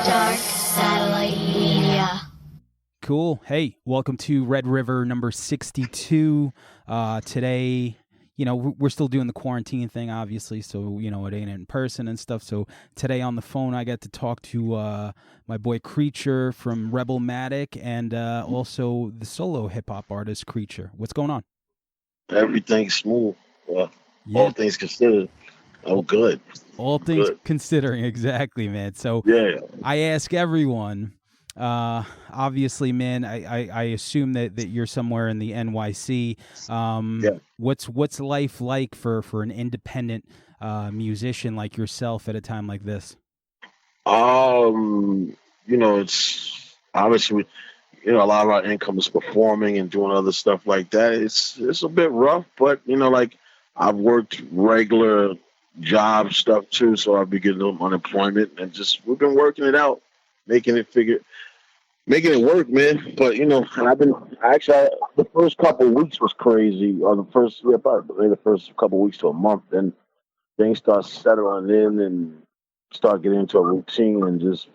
Dark Satellite Media. Cool. Hey, welcome to Red River number 62. Today, we're still doing the quarantine thing, obviously, so, it ain't in person and stuff. So today on the phone, I got to talk to my boy Creature from Rebelmatic and also the solo hip-hop artist Creature. What's going on? Everything's smooth. All things considered, I'm good. All things considering, exactly, man. So yeah, I ask everyone, obviously, man, I assume that you're somewhere in the NYC. What's life like for an independent musician like yourself at a time like this? It's obviously, a lot of our income is performing and doing other stuff like that. It's a bit rough, but I've worked regular job stuff too, so I'll be getting unemployment and we've been working it out, making it work, man. But the first couple of weeks was crazy, or probably the first couple of weeks to a month. Then things start settling in and start getting into a routine and just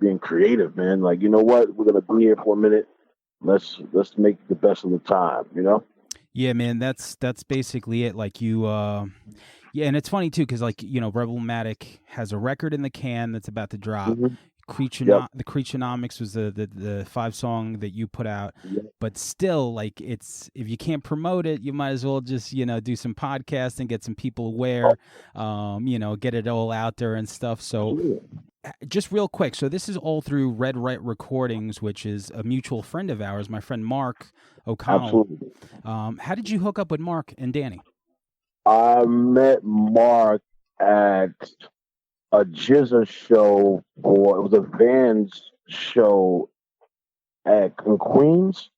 being creative, man. Like, you know what, we're gonna be here for a minute. Let's make the best of the time, Yeah, man, that's basically it. Like you, yeah, and it's funny too, because Rebelmatic has a record in the can that's about to drop. Mm-hmm. The Creaturenomics was the 5-song that you put out, but still, if you can't promote it, you might as well just do some podcasting, get some people aware, get it all out there and stuff. So, just real quick, so this is all through Red Right Recordings, which is a mutual friend of ours, my friend Mark O'Connell. Absolutely. How did you hook up with Mark and Danny? I met Mark at a Jizza show, it was a Vans show in Queens,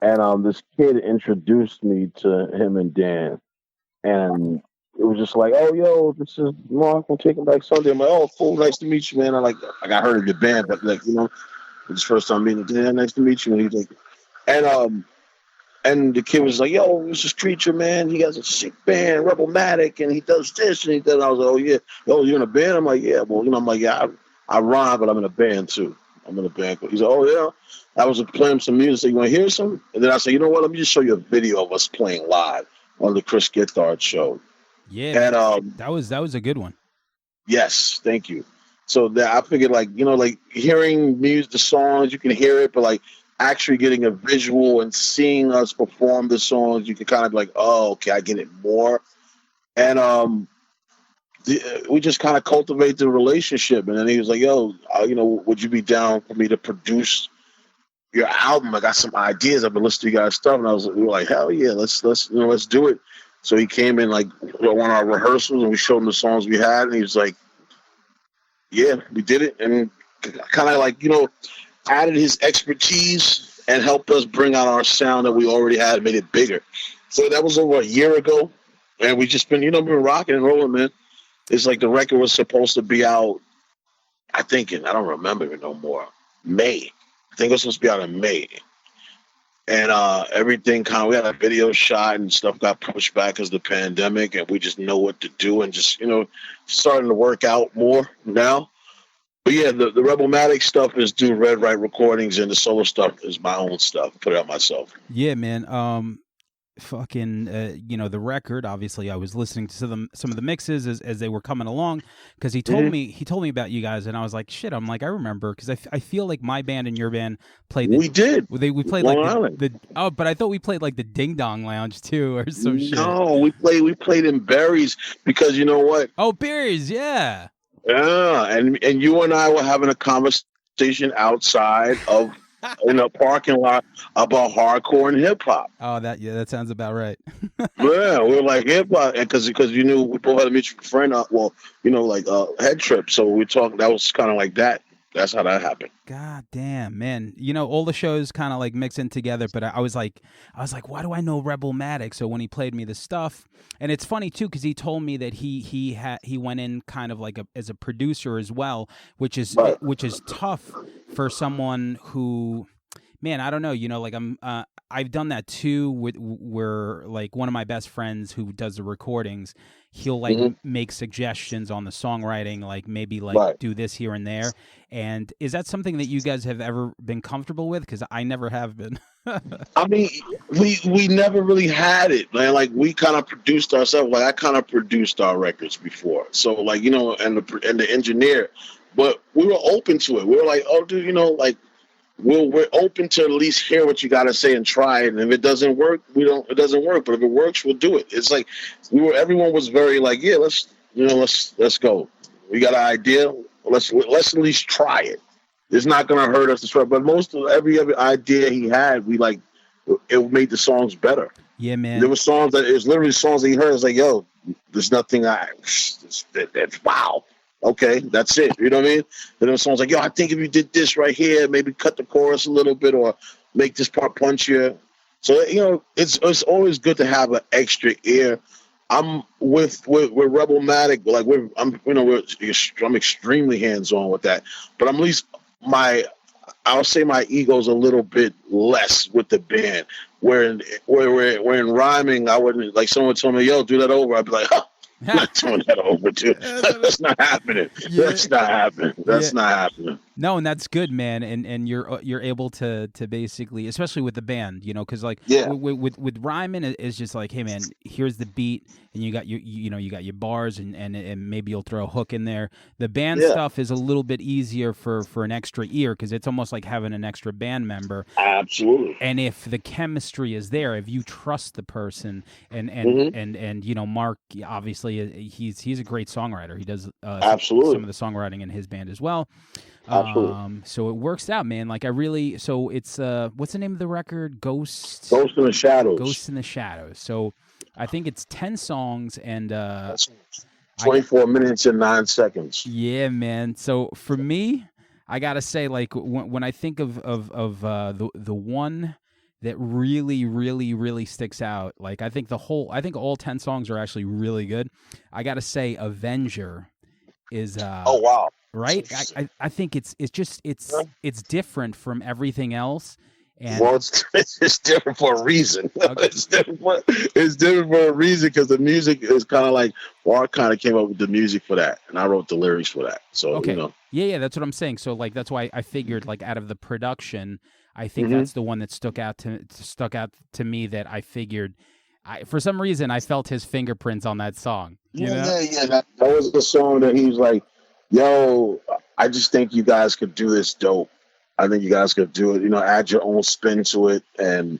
and this kid introduced me to him and Dan, and it was just like, oh, yo, this is Mark from Taking Back Sunday. I'm like, oh, cool, nice to meet you, man. I heard of your band, but it's first time meeting Dan. Nice to meet you. And he's like, and the kid was like, yo, this is Creature, man. He has a sick band, Rebelmatic, and he does this and he does. I was like, oh, yeah. Yo, you're in a band? I'm like, yeah. Well, I'm like, yeah, I rhyme, but I'm in a band, too. I'm in a band. He's like, oh, yeah. I was playing some music. You want to hear some? And then I said, you know what? Let me just show you a video of us playing live on the Chris Gittard show. Yeah, and, that was a good one. Yes, thank you. So that I figured, hearing music, the songs, you can hear it, but actually getting a visual and seeing us perform the songs, you can kind of be like, oh, okay, I get it more. And we just kind of cultivate the relationship. And then he was like, yo, would you be down for me to produce your album? I got some ideas. I've been listening to you guys' stuff. And we were like, hell yeah, let's do it. So he came in one of our rehearsals and we showed him the songs we had. And he was like, yeah, we did it. And kind of added his expertise and helped us bring out our sound that we already had, made it bigger. So that was over a year ago, and we just been, been rocking and rolling, man. It's like the record was supposed to be out, I don't remember it no more, May. I think it was supposed to be out in May. And everything we had a video shot and stuff got pushed back because of the pandemic, and we just know what to do and just, starting to work out more now. But yeah, the Rebelmatic stuff is due Red Right Recordings, and the solo stuff is my own stuff. Put it out myself. Yeah, man. The record. Obviously, I was listening to some of the mixes as they were coming along because he told me about you guys, and I was like, shit. I'm like, I remember because I feel like my band and your band played. We played Long but I thought we played the Ding Dong Lounge too or some shit. No, we played in Berry's because you know what? Oh, Berry's, yeah. Yeah, and you and I were having a conversation outside of in a parking lot about hardcore and hip hop. Oh, that sounds about right. Yeah, we were like hip hop, and because we both had a mutual friend. Head Trip. So we talked. That was kind of like that. That's how that happened. God damn, man. All the shows kind of mixing together, but I was like, why do I know Rebelmatic? So when he played me the stuff, and it's funny too, because he told me that he went in kind of as a producer as well, which is tough for someone who man, I don't know. Like I've done that too. Where like one of my best friends who does the recordings, he'll like make suggestions on the songwriting, like maybe like Right. do this here and there. And is that something that you guys have ever been comfortable with? Because I never have been. I mean, we never really had it, man. Like we kind of produced ourselves. Like I kind of produced our records before, so like and the engineer, but we were open to it. We were like, oh, dude, like we're open to at least hear what you got to say and try it. And if it doesn't work, it doesn't work. But if it works, we'll do it. It's like everyone was very like, yeah, let's go. We got an idea. Let's at least try it. It's not gonna hurt us to try. But most of every other idea he had, it made the songs better. Yeah, man. There were songs that it's literally songs that he heard. It's like, yo, there's nothing. That's wow. Okay, that's it. You know what I mean? And there were songs like, yo, I think if you did this right here, maybe cut the chorus a little bit or make this part punchier. So it's always good to have an extra ear. I'm with Rebelmatic, like I'm extremely hands on with that, but I'm at least I'll say my ego's a little bit less with the band. Where in rhyming, I wouldn't like someone told me, yo, do that over. I'd be like, huh. I'm not doing that over, dude. That's not happening. Yeah. That's not happening. That's not happening. No, and that's good, man. And you're able to basically, especially with the band, because like with rhyming, it's just like, hey, man, here's the beat, and you got you got your bars, and maybe you'll throw a hook in there. The band stuff is a little bit easier for an extra ear because it's almost like having an extra band member. Absolutely. And if the chemistry is there, if you trust the person, and Mark, obviously he's a great songwriter. He does absolutely some of the songwriting in his band as well. Absolutely. So it works out, man. Like so it's what's the name of the record? Ghost in the Shadows. Ghost in the Shadows. So I think it's 10 songs and 24 minutes and 9 seconds. Yeah, man. So for me, I gotta say, like when I think of the one that really, really, really sticks out, like I think all 10 songs are actually really good. I gotta say, Avenger is oh wow. Right, I think it's different from everything else, and well, it's different for a reason. Okay. It's different for a reason because the music is kind of like, I kind of came up with the music for that, and I wrote the lyrics for that. So okay, yeah, that's what I'm saying. So like that's why I figured like out of the production, I think that's the one that stuck out to me that I figured. For some reason, I felt his fingerprints on that song. Yeah. That was the song that he was like, yo, I just think you guys could do this dope. I think you guys could do it, add your own spin to it and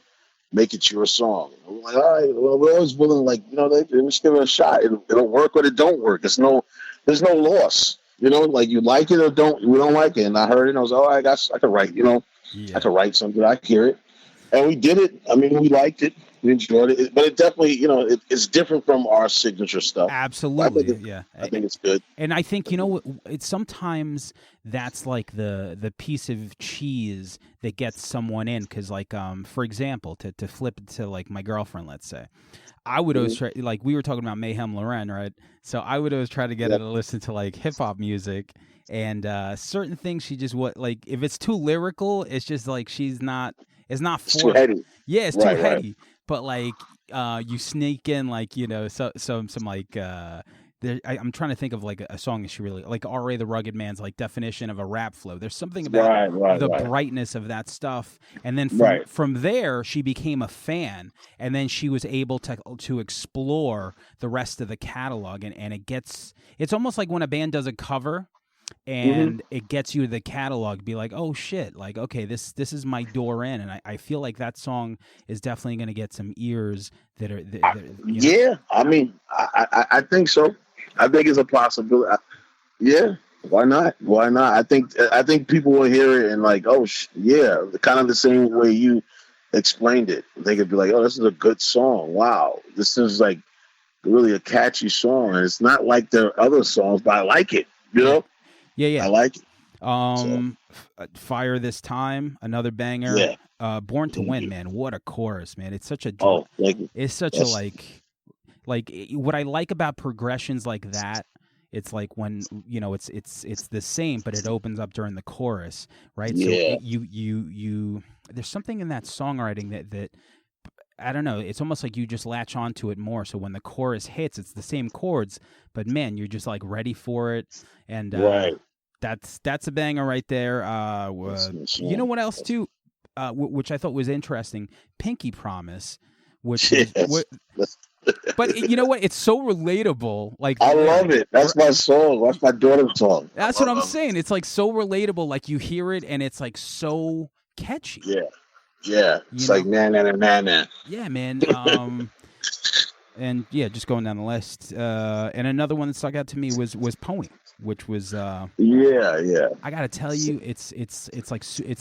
make it your song. We're like, all right, well, we're always willing, like, let's give it a shot. It'll work or it don't work. There's no loss. Like you like it or we don't like it. And I heard it and I was like, all right, I could write, I could write something. I could hear it. And we did it. I mean, we liked it. We enjoyed it, but it definitely, it's different from our signature stuff. Absolutely, I think it's good. And I think it's sometimes that's like the piece of cheese that gets someone in, because like for example, to flip it to like my girlfriend, let's say, I would always try, like we were talking about Mayhem Loren, right? So I would always try to get her to listen to like hip hop music. And certain things she just like if it's too lyrical, it's just like it's not it's too heady. Yeah, it's too heady. But like you sneak in like some like I'm trying to think of like a song that she really like. R.A. the Rugged Man's like definition of a rap flow. There's something about the brightness of that stuff, and then from there she became a fan, and then she was able to explore the rest of the catalog, and it's almost like when a band does a cover. And it gets you to the catalog, be like, oh shit, like okay, this is my door in, and I feel like that song is definitely going to get some ears that are. Yeah, I mean, I think so. I think it's a possibility. Yeah, why not? Why not? I think people will hear it and like, oh yeah, kind of the same way you explained it. They could be like, oh, this is a good song. Wow, this is like really a catchy song, and it's not like their other songs, but I like it. Yeah. I like it. Fire This Time, another banger. Yeah. Born to Win, man. What a chorus, man. It's such a thank you. It's such a like what I like about progressions like that it's like when it's the same, but it opens up during the chorus, right? So Yeah. you there's something in that songwriting that I don't know. It's almost like you just latch onto it more. So when the chorus hits, it's the same chords, but man, you're just like ready for it. And Right. that's a banger right there. You know what else too? Which I thought was interesting. Pinky Promise, which was, but you know what? It's so relatable. Like I love it. That's my song. That's my daughter's song. That's what I'm saying. It's like so relatable. Like you hear it and it's like so catchy. Yeah. Yeah. It's like na na na na na. Yeah, man. And yeah, just going down the list. And another one that stuck out to me was Pony, which was yeah. I gotta tell you, it's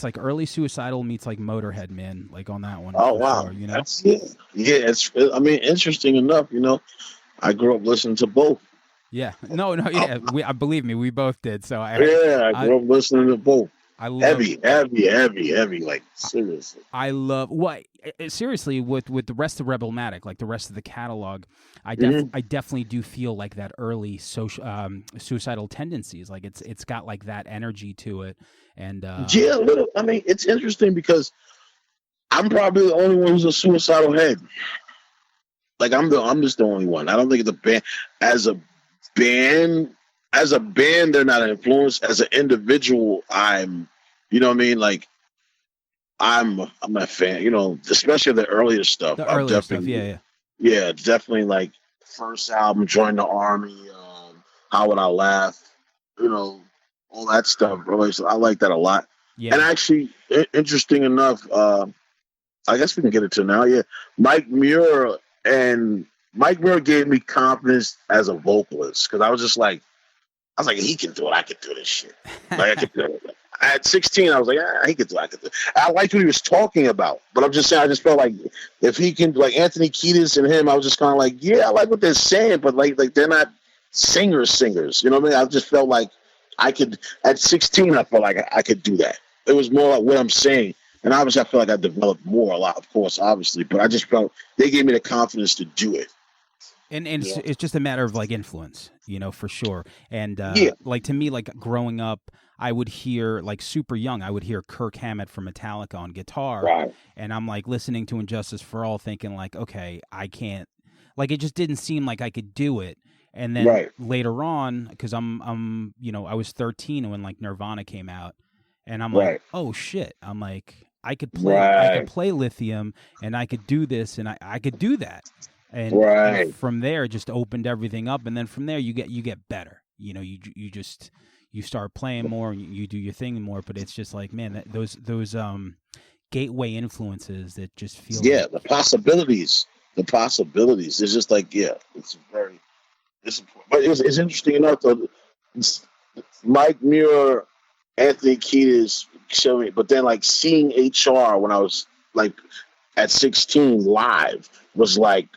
like early Suicidal meets like Motorhead, man. Like on that one. Oh wow. Sure, you know? That's It's I mean, interesting enough, I grew up listening to both. Yeah. No, yeah. I believe me, we both did. So I grew up listening to both. I love heavy, like seriously. I love seriously with the rest of Rebelmatic, like the rest of the catalog, I definitely do feel like that early suicidal tendencies. Like it's got like that energy to it, and yeah, little. I mean, it's interesting because I'm probably the only one who's a suicidal head. Like I'm just the only one. I don't think it's a band. As a band, they're not an influence. As an individual, I'm, you know what I mean? Like, I'm a fan, especially the earlier stuff. The earlier stuff, yeah. Yeah, definitely like first album, Join the Army, How Would I Laugh, all that stuff, bro. So I like that a lot. Yeah. And actually, interesting enough, I guess we can get it to now. Yeah, Mike Muir gave me confidence as a vocalist because I was like, he can do it. I can do this shit. Like, I can do it. At 16, I was like, he can do it. I can do it. I liked what he was talking about, but I'm just saying, I just felt like if he can, like Anthony Kiedis and him, I was just kind of like, yeah, I like what they're saying, but like they're not singers. You know what I mean? I just felt like I could, at 16, I felt like I could do that. It was more like what I'm saying. And obviously, I feel like I developed more a lot, of course, obviously, but I just felt they gave me the confidence to do it. And it's just a matter of like influence, for sure. And like to me, like growing up, I would hear like super young, I would hear Kirk Hammett from Metallica on guitar, right. And I'm like listening to Injustice for All, thinking like, okay, I can't, like it just didn't seem like I could do it. And then later on, because I was 13 when like Nirvana came out, and I'm like, oh shit, I'm like, I could play Lithium, and I could do this, and I could do that. And from there, it just opened everything up, and then from there, you get better. You start playing more, and you do your thing more. But it's just like, man, those gateway influences that just feel the possibilities. It's just like it's very. But it's interesting enough though. Mike Muir, Anthony Kiedis showed me, but then like seeing HR when I was like at 16 live was like,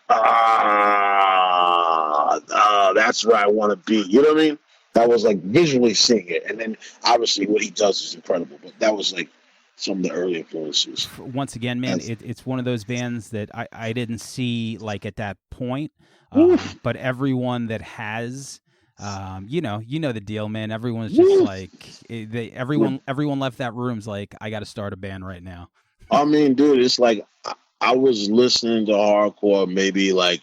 that's where I want to be. You know what I mean? That was like visually seeing it. And then obviously what he does is incredible. But that was like some of the early influences. Once again, man, it's one of those bands that I didn't see like at that point. But everyone that has, you know the deal, man. Everyone's just like, everyone left that room's like, I got to start a band right now. I mean, dude, it's like I was listening to hardcore maybe like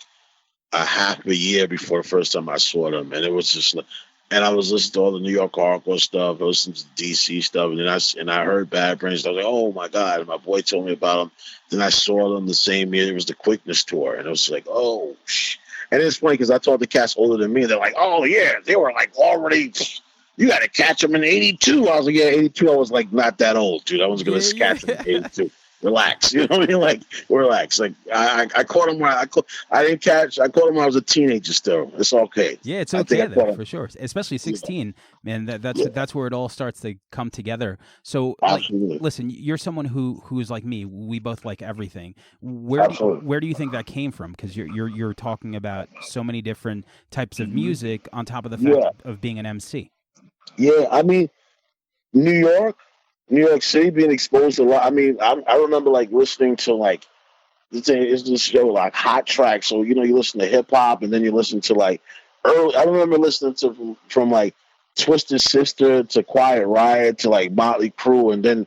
a half a year before the first time I saw them, and it was just like, and I was listening to all the New York hardcore stuff, I listened to DC stuff, and then I heard Bad Brains. I was like, oh my god! And my boy told me about them. Then I saw them the same year. It was the Quickness tour, and it was like, oh. And it's funny because I talked to cats older than me. They're like, oh yeah, they were like already. You got to catch them in '82. I was like, yeah, '82. I was like not that old, dude. I was gonna catch them in '82. Relax, you know what I mean? Like, relax. Like, I caught him when I caught him when I was a teenager. Still, it's okay. Yeah, it's okay though, for sure. Especially 16, man. That's where it all starts to come together. So, like, listen, you're someone who's like me. We both like everything. Where do you think that came from? Because you're talking about so many different types of music on top of the fact of being an MC. Yeah, I mean, New York City, being exposed to a lot. I mean, I remember like listening to like it's this show like Hot Track. So you listen to hip hop, and then you listen to like early. I remember listening to from like Twisted Sister to Quiet Riot to like Motley Crue, and then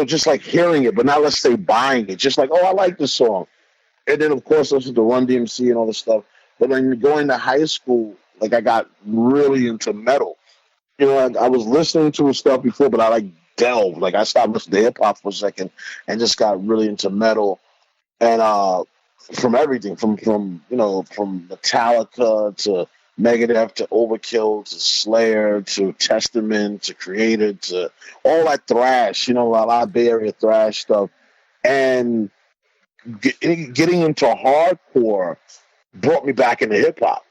just like hearing it, but not let's say buying it. Just like, oh, I like this song, and then of course listen to Run DMC and all this stuff. But then going to high school, like I got really into metal. I was listening to his stuff before, but I like delved. Like I stopped listening to hip hop for a second and just got really into metal. And from everything, from Metallica to Megadeth to Overkill to Slayer to Testament to Creator to all that thrash, a lot of Bay Area thrash stuff. And getting into hardcore brought me back into hip hop.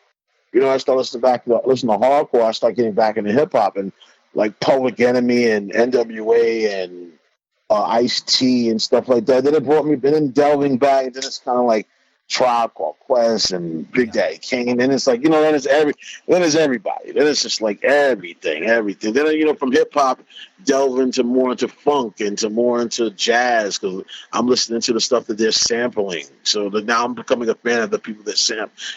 I started listening to hardcore. I started getting back into hip hop and like Public Enemy and NWA and Ice-T and stuff like that. Then it brought me, then delving back, and then it's kind of like Tribe Called Quest and Big Daddy Kane. Then it's like, then it's everybody. Then it's just like everything. Then, from hip hop, delve into more into funk, more into jazz, because I'm listening to the stuff that they're sampling. So now I'm becoming a fan of the people that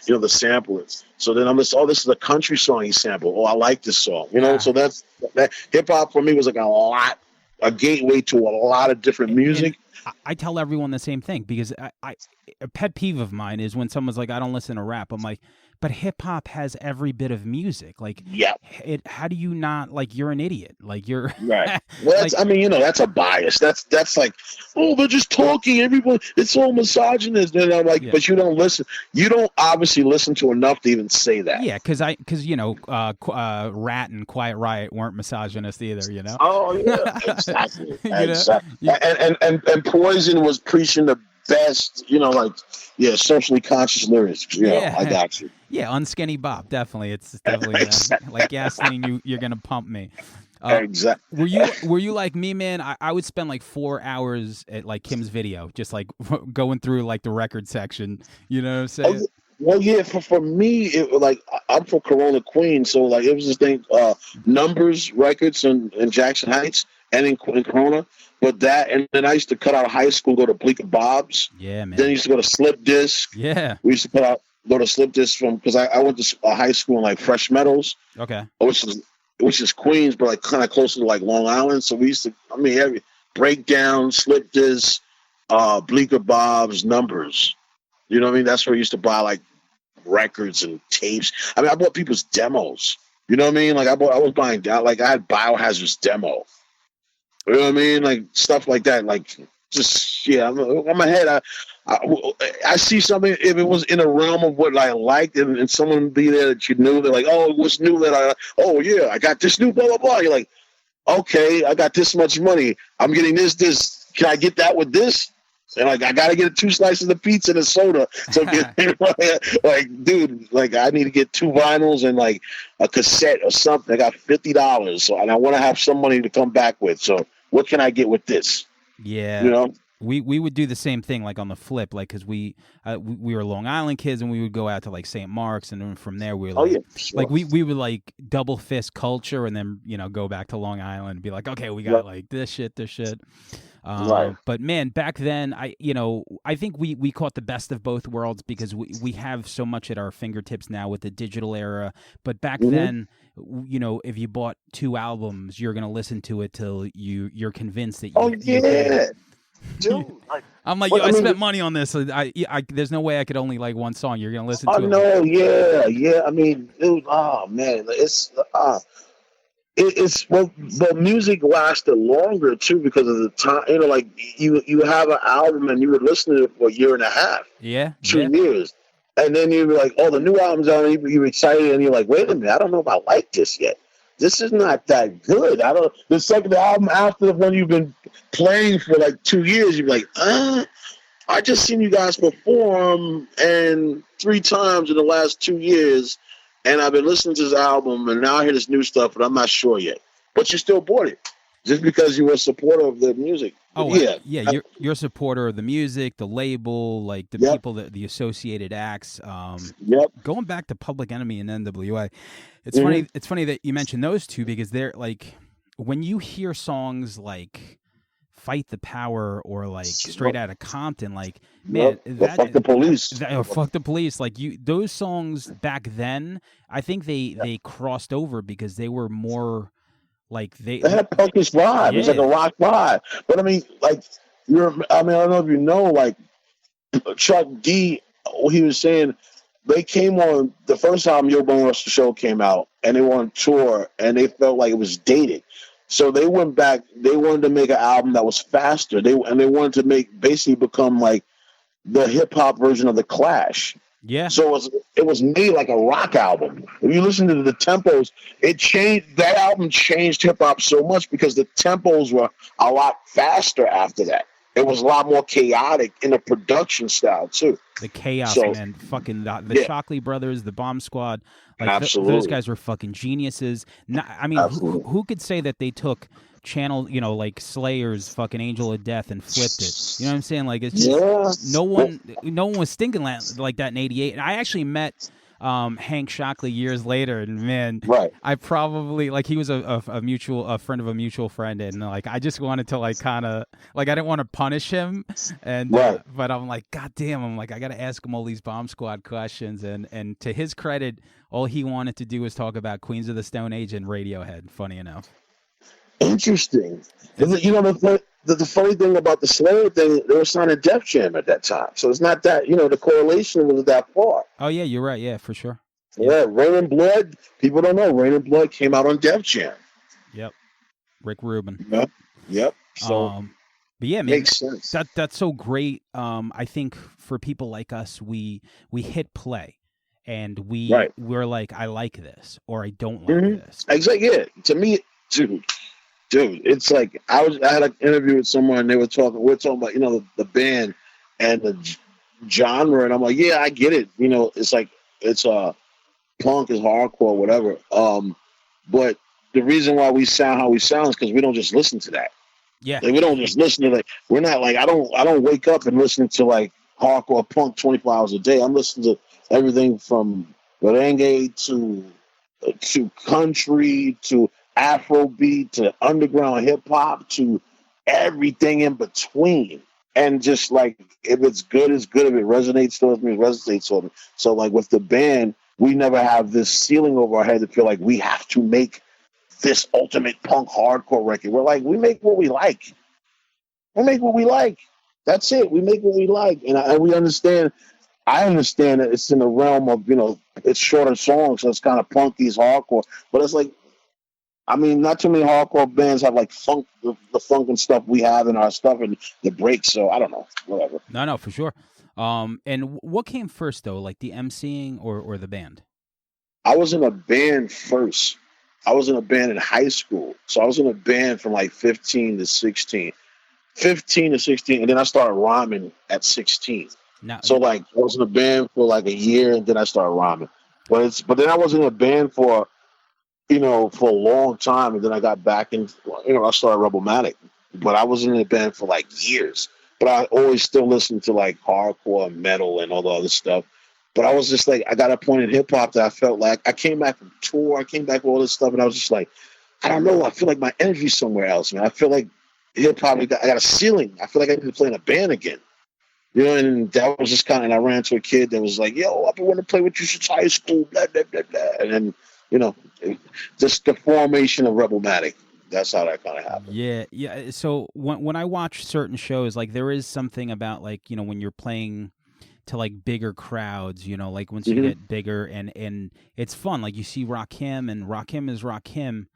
the samplers. So then I'm just, this is a country song he sampled. Oh, I like this song. So that hip hop for me was like a gateway to a lot of different music. And I tell everyone the same thing, because a pet peeve of mine is when someone's like, I don't listen to rap. I'm like, but hip hop has every bit of music. Like, yeah, how do you not, like, you're an idiot. Like, you're right. Well, that's, that's a bias. That's like, oh, they're just talking. Everyone, it's all misogynist. And I'm like, yeah. But you don't listen. You don't obviously listen to enough to even say that. Yeah, because Rat and Quiet Riot weren't misogynist either. Oh yeah, exactly. Exactly. And Poison was preaching the best, socially conscious lyrics. Yeah, I got you. Yeah, Unskinny Bop, definitely. It's definitely exactly. Like gasoline. You're gonna pump me. Exactly. Were you like me, man? I would spend like 4 hours at like Kim's Video, just like going through like the record section. You know what I'm saying? Oh, well, yeah. For me, I'm from Corona, Queens, so like it was this thing, Numbers Records in Jackson Heights and in Corona. But that, and then I used to cut out of high school, go to Bleecker Bob's. Yeah, man. Then I used to go to Slip Disc. Yeah. We used to go to Slip Disc because I went to high school in like Fresh Meadows. Okay. Which is Queens, but like kind of closer to like Long Island. So we used to, every Breakdown, Slip Disc, Bleecker Bob's, Numbers. You know what I mean? That's where I used to buy like records and tapes. I bought people's demos. You know what I mean? Like I was buying down, like I had Biohazard's demo. You know what I mean? Like stuff like that. Like just on my head. I see something, if it was in a realm of what I liked, and someone be there that you knew, they're like, oh, what's new that I got this new blah blah blah. You're like, okay, I got this much money. I'm getting this. Can I get that with this? And like I gotta get 2 slices of pizza and a soda. So like, dude, like I need to get 2 vinyls and like a cassette or something. I got $50, so and I want to have some money to come back with. So what can I get with this? Yeah, we would do the same thing, like on the flip, like because we were Long Island kids, and we would go out to like St. Mark's, and then from there we were like, like we would like double fist culture, and then go back to Long Island and be like, okay, we got like this shit. Right. But man, back then, I think we caught the best of both worlds, because we have so much at our fingertips now with the digital era. But back then, if you bought 2 albums, you're gonna listen to it till you're convinced that. Dude, I'm like, I spent money on this. So I there's no way I could only like one song. You're gonna listen to it. Oh no, yeah. Dude, oh man, it's well, the music lasted longer too because of the time. Like you have an album and you would listen to it for a year and a half. Yeah, 2 years, and then you're like, oh, the new album's out, and you're excited, and you're like, wait a minute, I don't know if I like this yet. This is not that good. The second album after the one you've been playing for like 2 years, you're like, I just seen you guys perform and 3 times in the last 2 years. And I've been listening to this album, and now I hear this new stuff, but I'm not sure yet. But you still bought it, just because you were a supporter of the music. Oh, yeah. You're a supporter of the music, the label, like the people, the associated acts. Going back to Public Enemy and NWA, it's funny. It's funny that you mentioned those two, because they're like, when you hear songs like Fight the Power or like Straight Outta Compton, like Yep. man, Or Fuck the Police. Fuck the Police, like those songs back then, I think they crossed over because they were more like They had a punkish vibe. Yeah. It's like a rock vibe. But I mean, like I don't know if you know, like Chuck D, he was saying they came on the first album, Yo Bone Rush the Show came out, and they were on tour, and they felt like it was dated. So they went back. They wanted to make an album that was faster. They wanted to basically become like the hip hop version of the Clash. Yeah. So it was made like a rock album. If you listen to the tempos, it changed. That album changed hip hop so much because the tempos were a lot faster after that. It was a lot more chaotic in the production style too. The chaos, man. Fucking the Shockley Brothers, the Bomb Squad. Like Absolutely. Those guys were fucking geniuses. I mean, who could say that they took Channel, like Slayer's fucking Angel of Death and flipped it? You know what I'm saying? Like it's just no one was thinking like that in '88. And I actually met Hank Shockley years later, and man, I probably he was a friend of a mutual friend, and like I just wanted to like kind of like I didn't want to punish him, and but I'm like, God damn, I'm like I gotta ask him all these Bomb Squad questions, and to his credit, all he wanted to do was talk about Queens of the Stone Age and Radiohead. Funny enough. Interesting. The funny thing about the Slayer thing, they were signing Def Jam at that time, so it's not that the correlation was that far. Oh yeah, you're right. Yeah, for sure. Yeah, Rain and Blood. People don't know Rain and Blood came out on Def Jam. Yep. Rick Rubin. Yep. So, but yeah, man, makes sense. That's so great. I think for people like us, we hit play, and we're like, I like this, or I don't like this. Exactly. Yeah. To me, dude, it's like I had an interview with someone, and we're talking about the band and the genre, and I'm like, yeah, I get it. It's like it's punk is hardcore, whatever. But the reason why we sound how we sound is because we don't just listen to that. Yeah, like we don't just listen to we're not like I don't wake up and listen to like hardcore punk 24 hours a day. I'm listening to everything from merengue to country to Afrobeat to underground hip hop to everything in between. And just like if it's good, it's good. If it resonates towards me, it resonates towards me. So like with the band, we never have this ceiling over our head to feel like we have to make this ultimate punk hardcore record. We're like, we make what we like. We make what we like. That's it. We make what we like. And we understand. I understand that it's in the realm of, it's shorter songs, so it's kind of punky, it's hardcore. But it's like, I mean, not too many hardcore bands have like funk, the funk and stuff we have in our stuff and the breaks. So I don't know, whatever. No, for sure. And what came first though, like the emceeing or the band? I was in a band first. I was in a band in high school. So I was in a band from like 15 to 16, and then I started rhyming at 16. So like I was in a band for like a year, and then I started rhyming. But then I was in a band for a long time, and then I got back in. I started Rebelmatic, but I was in a band for like years. But I always still listened to like hardcore and metal and all the other stuff. But I was just like, I got a point in hip hop that I felt like I came back from tour, I came back with all this stuff, and I was just like, I don't know, I feel like my energy's somewhere else, man. I feel like hip hop, I got a ceiling. I feel like I need to play in a band again. And that was just and I ran to a kid that was like, yo, I've been wanting to play with you since high school, blah, blah, blah, blah. And then, just the formation of Rebelmatic. That's how that kind of happened. Yeah. So when I watch certain shows, like there is something about like, when you're playing to like bigger crowds, like once you get bigger and it's fun. Like you see Rakim, and Rakim is Rakim,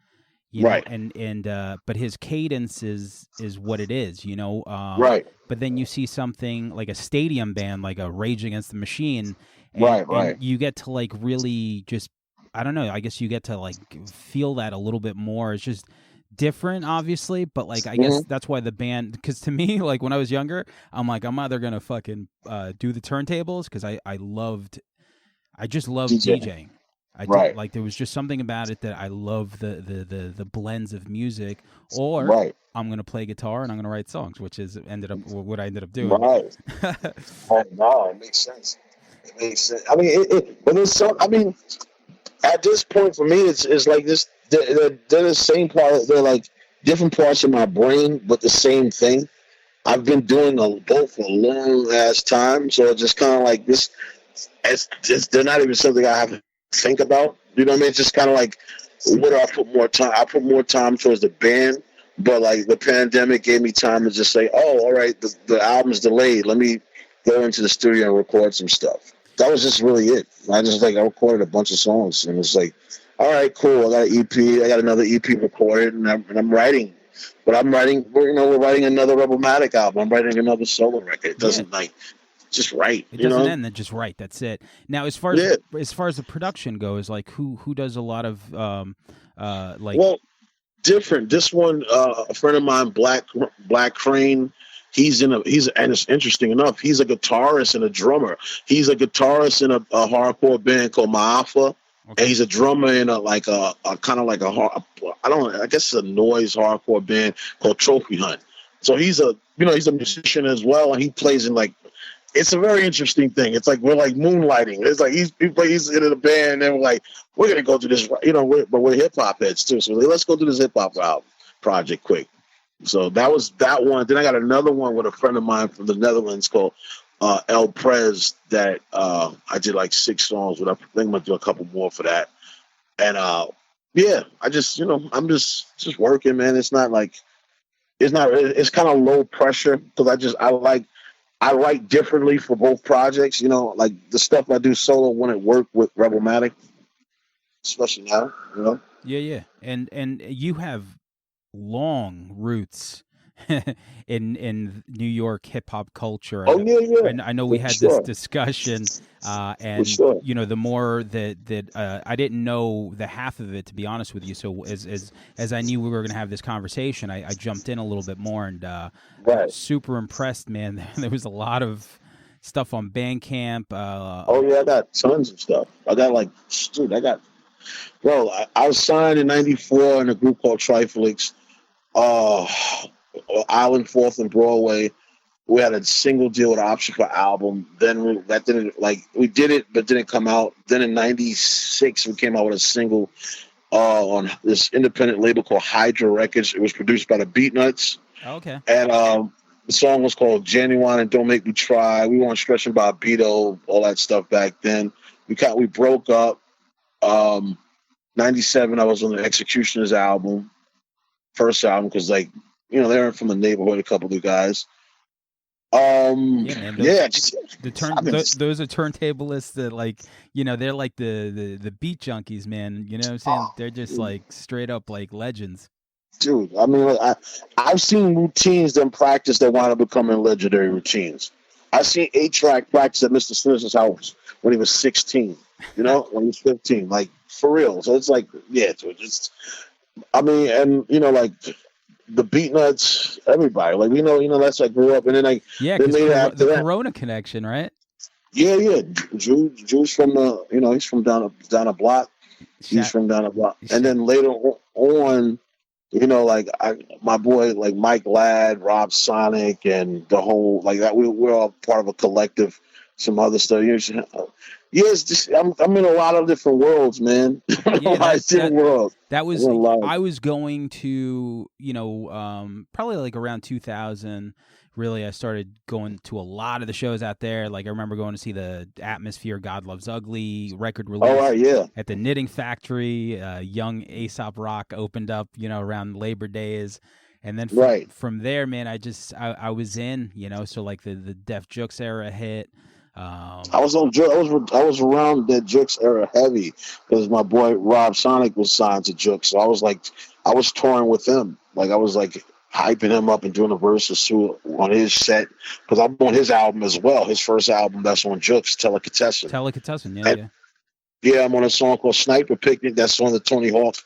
right? But his cadence is what it is, right. But then you see something like a stadium band, like a Rage Against the Machine, right. And you get to like really just, I don't know, I guess you get to like feel that a little bit more. It's just different, obviously, but like I guess that's why the band, because to me, like when I was younger, I'm like, I'm either gonna fucking do the turntables because I just loved DJing. Did, like there was just something about it that I love the blends of music, or I'm gonna play guitar and I'm gonna write songs, which is what I ended up doing. Right. No, it makes sense. It makes sense. I mean, but there's some. I mean, at this point for me, it's like this. They're the same part. They're like different parts of my brain, but the same thing. I've been doing both for a long ass time, so it's just kind of like this. They're not even something I have to think about. You know what I mean? It's just kind of like, what do I put more time? I put more time towards the band, but like the pandemic gave me time to just say, oh, all right, the album's delayed. Let me go into the studio and record some stuff. That was just really it. I recorded a bunch of songs, and it's like, all right, cool. I got an EP. I got another EP recorded, and I'm writing. But we're writing another Rebelmatic album. I'm writing another solo record. It doesn't just right. It doesn't end then just right. That's it. Now, as far as the production goes, like who does a lot of different. This one, a friend of mine, Black Crane. And it's interesting enough. He's a guitarist and a drummer. He's a guitarist in a hardcore band called Maafa. Okay. And he's a drummer in a kind of like I guess it's a noise hardcore band called Trophy Hunt. So he's a musician as well, and he plays in it's a very interesting thing. It's like we're like moonlighting. It's like he plays in a band, and we're gonna go do this, but we're hip hop heads too. So let's go do this hip hop project quick. So that was that one. Then I got another one with a friend of mine from the Netherlands called El Prez that I did like 6 songs with. I think I'm gonna do a couple more for that. And I just I'm just working, man. It's kind of low pressure because I write differently for both projects. Like the stuff I do solo wouldn't work with Rebelmatic, especially now. Yeah, and you have long roots in New York hip hop culture. Oh yeah. I know we had this discussion, and the more that I didn't know the half of it, to be honest with you. So as I knew we were going to have this conversation, I jumped in a little bit more, and I was super impressed, man. There was a lot of stuff on Bandcamp. I got tons of stuff. I was signed in '94 in a group called Triflix. Island 4th and Broadway. We had a single deal with Option for album. Then we did it, but didn't come out. Then in '96 we came out with a single on this independent label called Hydra Records. It was produced by the Beatnuts. Okay. And the song was called Genuine and Don't Make Me Try. We weren't stretching by Beto, all that stuff back then. We broke up. '97 I was on the Executioners album, first album, because they weren't from the neighborhood, a couple of guys. Those are turntablists that they're like the beat junkies, man. You know what I'm saying? They're just like straight up like legends. Dude, I mean, I've seen routines them practice that wind up becoming legendary routines. I've seen 8-Track practice at Mr. Smith's house when he was 16, when he was 15, like for real. So it's like, yeah, dude, the Beatnuts, everybody, that's I grew up, and then the Corona connection, right? Yeah. Drew's from he's from down a block. He's from down a block, and then later on, my boy like Mike Ladd, Rob Sonic, and the whole that we're all part of a collective. Some other stuff. I'm in a lot of different worlds, man. Different worlds. That was I was going to probably like around 2000. Really, I started going to a lot of the shows out there. Like I remember going to see the Atmosphere God Loves Ugly record release at the Knitting Factory. Young Aesop Rock opened up, around Labor Days. And then from there, man, I was in, so like the Def Jux era hit. I was around that Jux era heavy because my boy Rob Sonic was signed to Jux. So I was touring with him. Like I was like hyping him up and doing a versus on his set because I'm on his album as well. His first album that's on Jux, Telecatessen. Yeah, I'm on a song called Sniper Picnic. That's on the Tony Hawk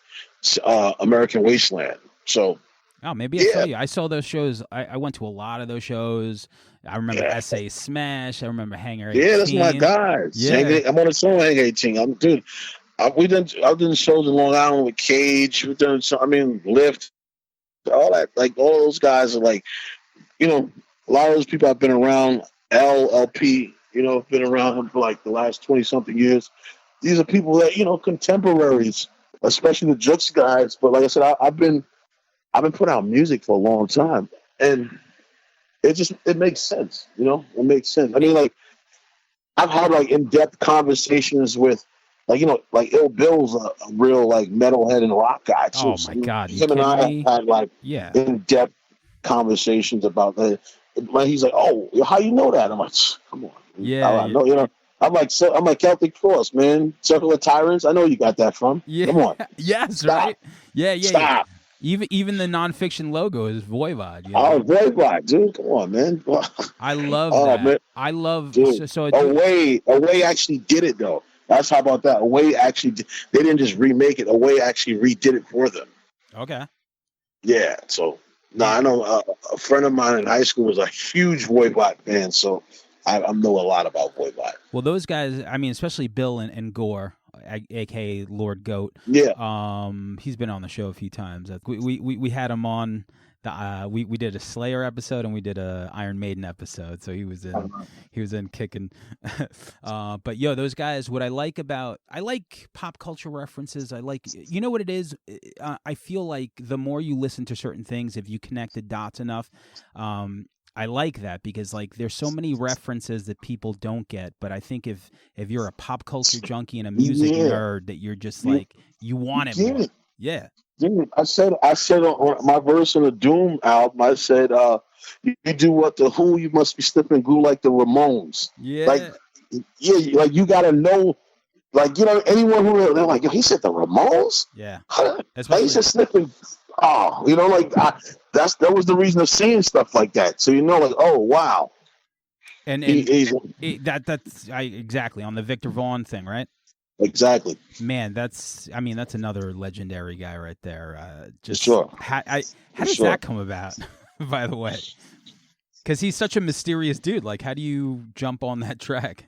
American Wasteland. So. Oh, maybe I saw you. I saw those shows. I went to a lot of those shows. I remember SA Smash. I remember Hangar 18. Yeah, that's my guy. Yeah. I'm on a song Hangar 18. I've done shows in Long Island with Cage. We've done Lyft, all that. Like all those guys are like, a lot of those people I've been around. LP, have been around him for like the last 20 something years. These are people that contemporaries, especially the Jux guys. But like I said, I've been I've been putting out music for a long time, and it makes sense. It makes sense. I mean, like I've had like in-depth conversations with. Like like Ill Bill's a real like metalhead and rock guy too. Oh So, my God, you him and I kidding have me? had like Yeah. in-depth conversations about that. Like he's like, "Oh, how you know that?" I'm like, "Come on, Yeah, I know." I'm like Celtic Cross, man. Circle of Tyrants. I know you got that from. yeah. Come on, Yes, stop, right? Yeah. stop. Even the nonfiction logo is Voivod, Oh, very black, dude. Come on, man. I love Oh that. man, I love dude. so Away actually did it though. That's how about that. Away actually, they didn't just remake it. Away actually redid it for them. okay. Yeah, so no, I know a friend of mine in high school was a huge Voivod fan, so I know a lot about Voivod. Well, those guys, I mean, especially Bill and Gore, aka Lord Goat. Yeah, He's been on the show a few times. We had him on the we did a Slayer episode and we did a Iron Maiden episode, so he was in kicking. But yo, those guys, what I like pop culture references. I like, you know what it is. I feel like the more you listen to certain things, if you connect the dots enough, I like that because like there's so many references that people don't get, but I think if you're a pop culture junkie and a music nerd, that you're just like you want it more. Yeah. Dude, I said on my verse on the Doom album, I said, you do what the Who, you must be slipping glue like the Ramones. Yeah. Like, yeah, like you gotta know, like anyone who they're like, yo, he said the Ramones. Yeah. He said slipping. Oh, like that was the reason of saying stuff like that. So like, oh wow. And that's exactly on the Victor Vaughn thing, right? Exactly. Man, that's another legendary guy right there. Just sure. How does that come about? By the way, because he's such a mysterious dude. Like, how do you jump on that track?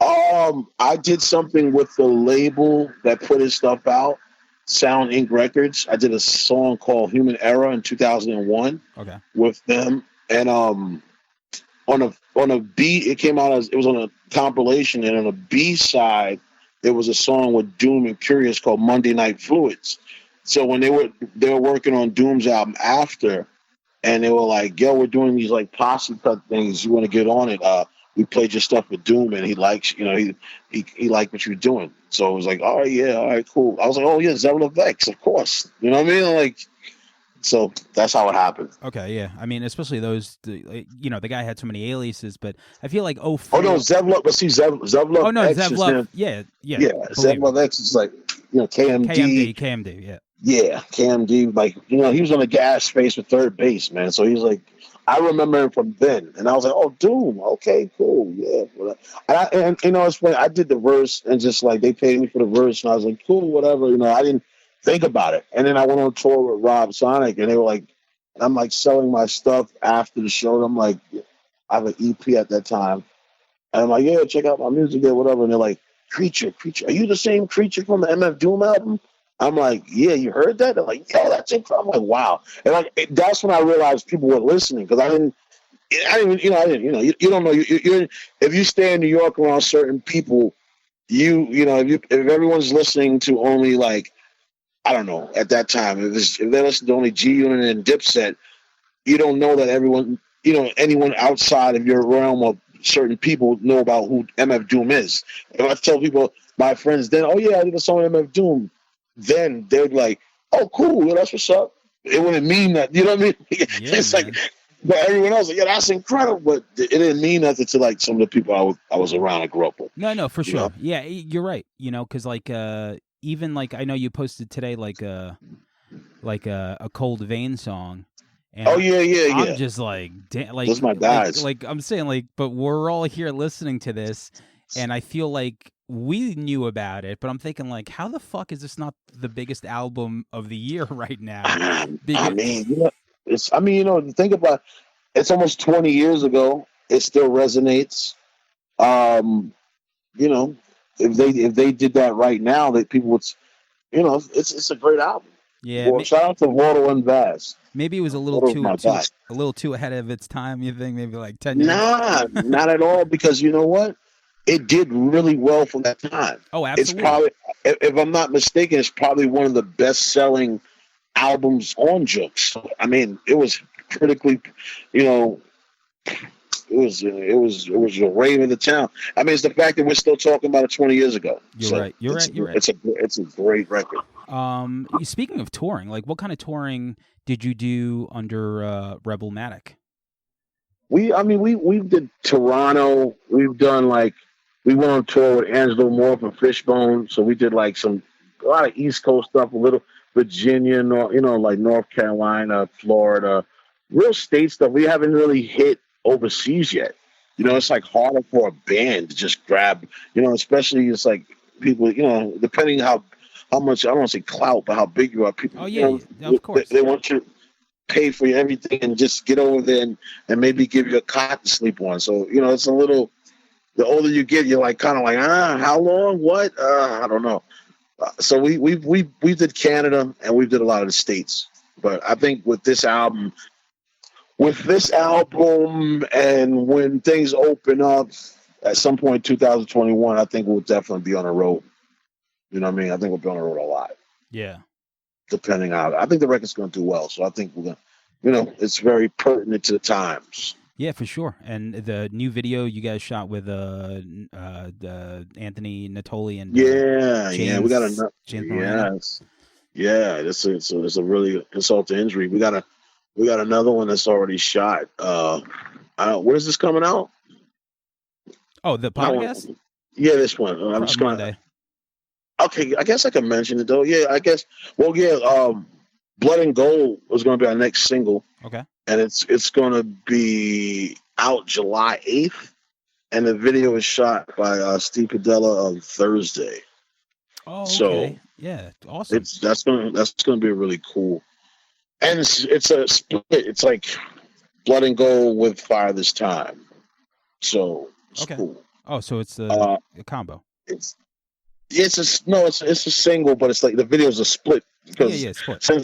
I did something with the label that put his stuff out, Sound Inc. Records. I did a song called Human Error in 2001. Okay. With them, and on a B, it came out as it was on a compilation, and on a B side, there was a song with Doom and Curious called Monday Night Fluids. So when they were working on Doom's album after, and they were like, "Yo, we're doing these like posse cut things. You want to get on it?" We played your stuff with Doom, and he likes, he liked what you're doing. So it was like, "Oh yeah, all right, cool." I was like, "Oh yeah, Zevla Vex, of course." You know what I mean? Like, so that's how it happened. Okay, yeah. I mean, especially those, the guy had so many aliases, but I feel like Oh no, Zevla, but see Zevla. Oh no, X Zevla. Yeah. Zevla X is like KMD, yeah. Yeah, KMD, like, he was on the gas space with third base, man. So he's like, I remember him from then, and I was like, "Oh, Doom, okay, cool, yeah." And it's funny. I did the verse, and just like they paid me for the verse, and I was like, "Cool, whatever." I didn't think about it. And then I went on tour with Rob Sonic, and they were like, and I'm like selling my stuff after the show. And I'm like, I have an EP at that time, and I'm like, "Yeah, check out my music, yeah, whatever." And they're like, Creature, are you the same Creature from the MF Doom album?" I'm like, "Yeah, you heard that?" They're like, "Yo, that's incredible." I'm like, "Wow!" And that's when I realized people were listening, because I didn't, you don't know. You're if you stay in New York around certain people, if everyone's listening to only like, I don't know, at that time, if they listen to only G Unit and Dipset, you don't know that everyone, anyone outside of your realm of certain people know about who MF Doom is. If I tell people, my friends, then, "Oh yeah, I did a song with MF Doom," then they'd be like, "Oh cool, yeah, that's what's up." It wouldn't mean that, you know what I mean? It's man. like, but everyone else, like, "Yeah, that's incredible," but it didn't mean nothing to like some of the people I was around and grew up with. No, for sure. know? Yeah, you're right. Because like even like I know you posted today like a Cold Vein song. And Oh yeah. I'm just like, Those my guys. Like I'm saying, like, but we're all here listening to this, and I feel like we knew about it, but I'm thinking like, how the fuck is this not the biggest album of the year right now? I mean, think about it, it's almost 20 years ago. It still resonates. If they did that right now, that people would, it's a great album. Yeah. Well, shout out to Waldo and Vaz. Maybe it was a little too ahead of its time. You think maybe like 10 years? Nah, not at all. Because you know what? It did really well for that time. Oh, absolutely. It's probably, if I'm not mistaken, it's probably one of the best-selling albums on Jukes. So, I mean, it was critically, you know, it was a rave of the town. I mean, it's the fact that we're still talking about it 20 years ago. You're So right. You're right. You're right. It's a great record. Speaking of touring, like what kind of touring did you do under Rebelmatic? We did Toronto. We've done we went on tour with Angelo Moore from Fishbone. So we did a lot of East Coast stuff, a little Virginia, like North Carolina, Florida, real state stuff. We haven't really hit overseas yet. It's like harder for a band to just grab, especially it's like people, depending how much, I don't want to say clout, but how big you are. People, oh yeah, of course. They want you to pay for everything and just get over there and maybe give you a cot to sleep on. So, it's a little, the older you get, you're kind of how long, what? I don't know. So we did Canada and we did a lot of the States. But I think with this album and when things open up at some point in 2021, I think we'll definitely be on the road. You know what I mean? I think we'll be on the road a lot. Yeah. Depending on, I think the record's going to do well. So I think we're going to, it's very pertinent to the times. Yeah, for sure. And the new video you guys shot with Anthony Natoli and James, we got a James. Yeah, it's a really insult to injury. We got another one that's already shot. When is this coming out? Oh, the podcast? Yeah, this one. I'm just going to. Okay, I guess I can mention it though. Yeah, I guess. Well, yeah. Blood and Gold was going to be our next single. Okay. And it's going to be out July 8th, and the video is shot by Steve Padella on Thursday. Oh, okay. So yeah, awesome. That's gonna be really cool. And it's a split. It's like Blood and Gold with Fire This Time. So it's cool. Oh, so it's a combo. It's a single, but it's like the video's a split because split. So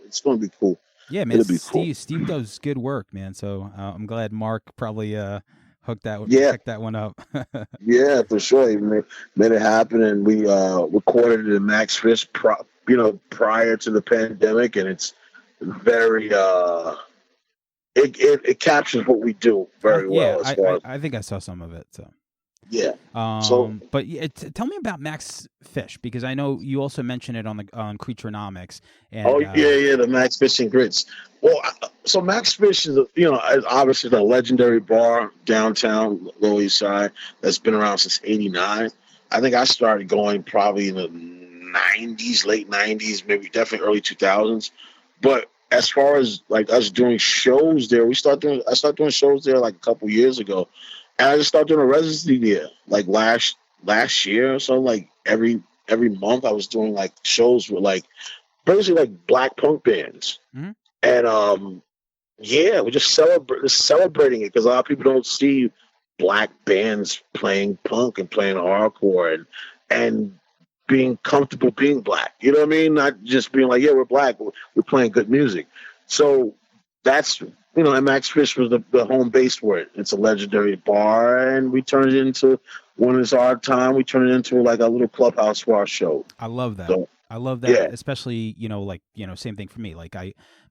it's gonna be cool. Yeah, man. Steve does good work, man. So I'm glad Mark probably picked that one up. Yeah, for sure. He made it happen, and we recorded it in Max Fish, prior to the pandemic, and it's very it captures what we do very well. I think I saw some of it. So. Yeah. But tell me about Max Fish, because I know you also mentioned it on Creaturenomics. And, the Max Fish and Grits. Well, so Max Fish is obviously a legendary bar downtown Lower East Side that's been around since '89. I think I started going probably in the '90s, late '90s, maybe definitely early 2000s. But as far as us doing shows there, I started doing shows there a couple years ago. And I just started doing a residency there, last year or so. Every month, I was doing shows with basically black punk bands, and we're just celebrating it because a lot of people don't see black bands playing punk and playing hardcore and being comfortable being black. You know what I mean? Not just being we're black, we're playing good music. So that's. And Max Fish was the home base for it. It's a legendary bar, and we turned it into, when it's our time, we turn it into a little clubhouse for our show. I love that. So, I love that, especially, same thing for me.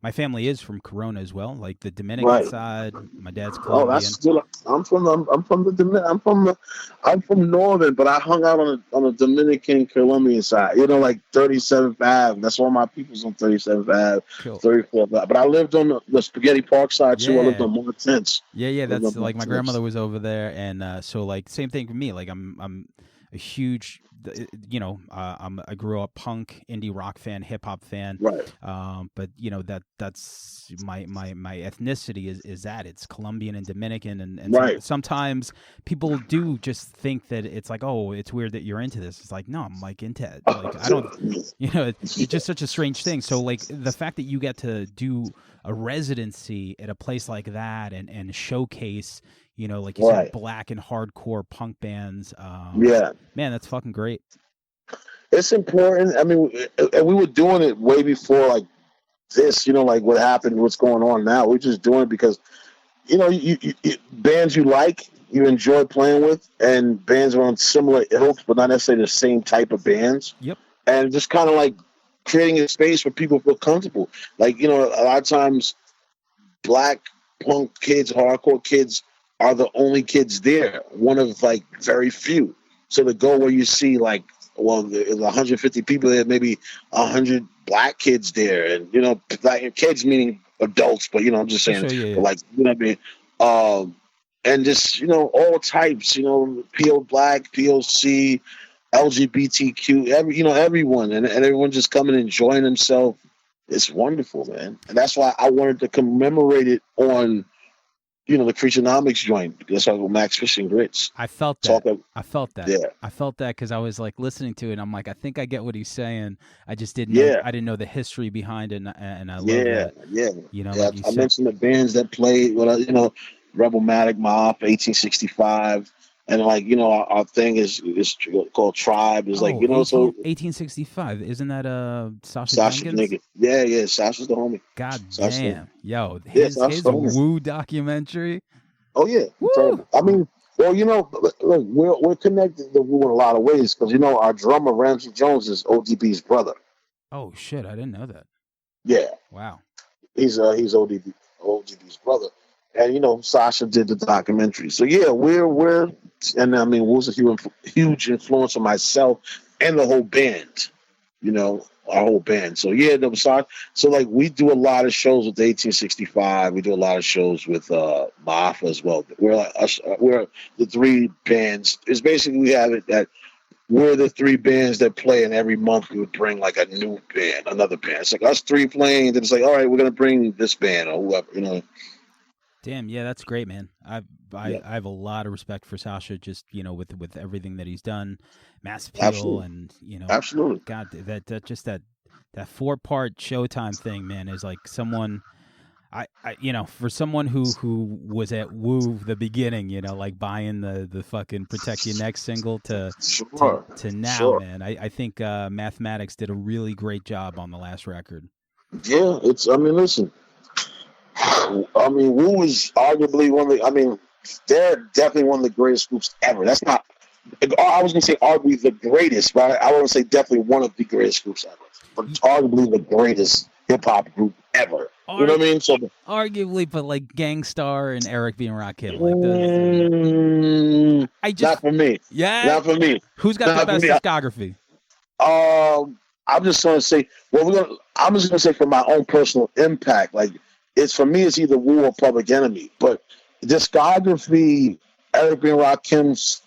My family is from Corona as well, the Dominican side. My dad's Colombian. Oh, that's still. I'm from Northern, but I hung out on the Dominican Colombian side. 37th Ave. That's all my people's on 37th Ave, cool. 34th Ave. But I lived on the Spaghetti Park side too. I lived on more tents. Yeah. That's my grandmother was over there, and so same thing for me. I'm a huge. I grew up punk, indie rock fan, hip hop fan. Right. But that's my ethnicity is that it's Colombian and Dominican, and right. Sometimes people do just think that it's it's weird that you're into this. It's no, I'm into it. I don't, it's just such a strange thing. So the fact that you get to do a residency at a place like that and showcase. You said, black and hardcore punk bands. Man, that's fucking great. It's important. I mean, we were doing it way before this. What happened, what's going on now. We're just doing it because, you bands you you enjoy playing with, and bands are on similar ilks, but not necessarily the same type of bands. Yep. And just kind of creating a space where people feel comfortable. Like, you know, a lot of times black punk kids, hardcore kids are the only kids there, one of like very few. So to go where you see like, well, there's 150 people there, maybe 100 black kids there, and you know, black kids meaning adults, but you know, I'm just saying, Sure, yeah. like, you know what I mean? And just, you know, all types, you know, PO Black, POC, LGBTQ, you know, everyone, and everyone just coming and enjoying themselves. It's wonderful, man, and that's why I wanted to commemorate it on, you know, the Creaturenomics joint. That's why Max Fishing Grits. I felt that. I felt that. Yeah. I felt that because I was like listening to it, and I'm like, I think I get what he's saying. I just didn't. Yeah. Know, I didn't know the history behind it, and I love that. Yeah. You know, Yeah, like you I said, mentioned the bands that played. Well, you know, Rebelmatic, Mop, 1865. And like, you know, our thing is called Tribe. It's like, you know, 1865. Isn't that Sasha Jenkins? Nigga. Yeah. Sasha's the homie. God Sasha. damn, yo, his Woo documentary. Oh yeah, incredible. I mean, well, you know, look, we're connected to Woo in a lot of ways because you know our drummer Ramsey Jones is ODB's brother. Oh shit, I didn't know that. Yeah. Wow. He's ODB's brother. And you know, Sasha did the documentary. So yeah, we're and I mean, Woo's a huge influence on myself and the whole band. You know, our whole band. So yeah, so like we do a lot of shows with 1865. We do a lot of shows with Mafa as well. We're like we're the three bands. It's basically we have it that we're the three bands that play, and every month we would bring like a new band, another band. It's like us three playing, and it's like, all right, we're gonna bring this band or whoever, you know. Damn, yeah, that's great, man. I have a lot of respect for Sasha, just you know, with everything that he's done, Mass Appeal, Absolutely. and you know, Absolutely. God, that 4-part Showtime thing, man, is like someone, I you know, for someone who was at Woo the beginning, you know, like buying the fucking Protect Your Neck single to now, man. I think Mathematics did a really great job on the last record. Yeah, I mean, listen. I mean, Woo is arguably they're definitely one of the greatest groups ever. That's not, I was going to say arguably the greatest, but I want to say definitely one of the greatest groups ever. But it's arguably the greatest hip-hop group ever. You know what I mean? So arguably, but like Gangstar and Eric B. and Rakim. Like not for me. Yeah? Not for me. Who's got the best discography? I'm just going to say, I'm just going to say for my own personal impact, like, for me, it's either Woo or Public Enemy. But discography, Eric B. and Rakim's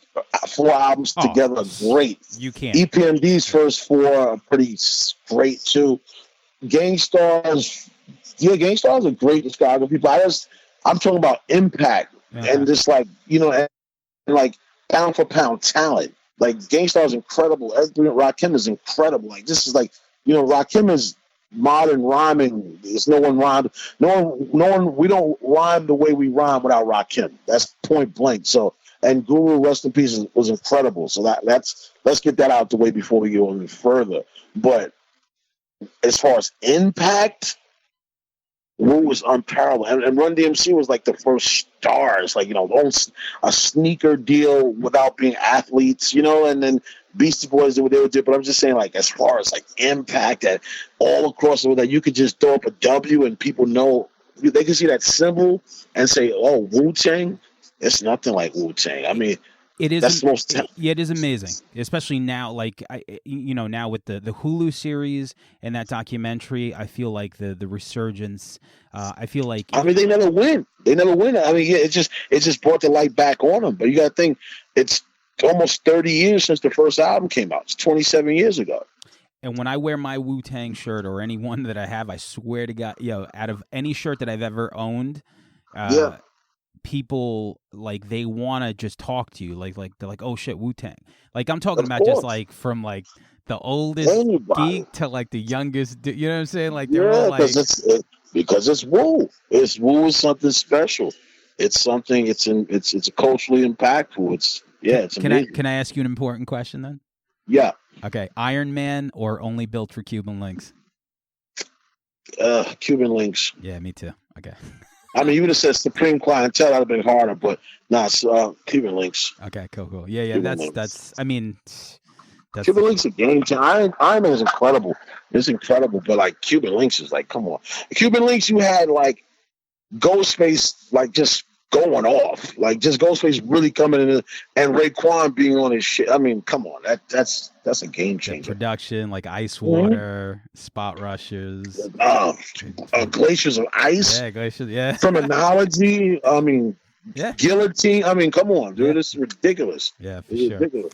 4 albums together are great. You can't. EPMD's first 4 are pretty great too. Gangstar's a great discography. But I'm talking about impact and just like, you know, and like pound for pound talent. Like Gangstar's incredible. Eric B. and Rakim is incredible. Like this is like, you know, Rakim is modern rhyming. There's no one. We don't rhyme the way we rhyme without Rakim. That's point blank. So, and Guru, rest in peace, was incredible. So let's get that out the way before we go any further. But as far as impact, Woo was unparalleled, and Run DMC was like the first stars, like, you know, a sneaker deal without being athletes, you know, and then Beastie Boys did what they would do. But I'm just saying, like, as far as like impact, that all across the world, that you could just throw up a W and people know, they can see that symbol and say, "Oh, Wu-Tang." It's nothing like Wu-Tang. I mean, it is. That's the most. It is amazing, especially now. Like now with the Hulu series and that documentary, I feel like the resurgence. I feel like. I mean, they never win. I mean, yeah, it just brought the light back on them. But you got to think, it's almost 30 years since the first album came out. It's 27 years ago. And when I wear my Wu-Tang shirt or any one that I have, I swear to God, out of any shirt that I've ever owned, people like they want to just talk to you, like they're like, oh shit, Wu-Tang. Like I'm talking about just like from like the oldest geek to like the youngest. You know what I'm saying? Like they're all like, because it's Wu. Wu is something special. It's something. It's culturally impactful. It's amazing. Can I ask you an important question then? Yeah. Okay, Iron Man or only built for Cuban links? Cuban links. Yeah, me too. Okay. I mean, you would have said Supreme Clientele, that'd have been harder, but Cuban links. Okay, cool. Yeah, Cuban that's. I mean, That's Cuban Links a game changer. Iron Man is incredible. It's incredible, but like Cuban Links is like, come on. Cuban Links, you had like Ghostface like just going off, like just Ghostface really coming in, and Raekwon being on his shit. I mean, come on, that's a game the changer. production, like Ice Water, Spot Rushers, Glaciers of Ice, yeah, Glaciers, yeah, Terminology. I mean, yeah, Guillotine. I mean, come on, dude, Yeah. this is ridiculous. yeah, for It's sure. ridiculous.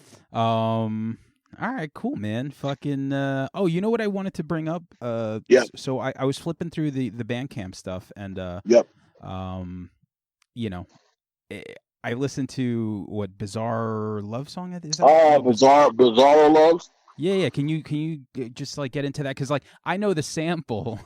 All right, cool, man. Fucking. Oh, you know what I wanted to bring up? Yeah. So I was flipping through the Bandcamp stuff, and Yep. you know, I listened to what Bizarre Love Song is that? Oh, Bizarre Love. Yeah. Can you just like get into that? Because like I know the sample,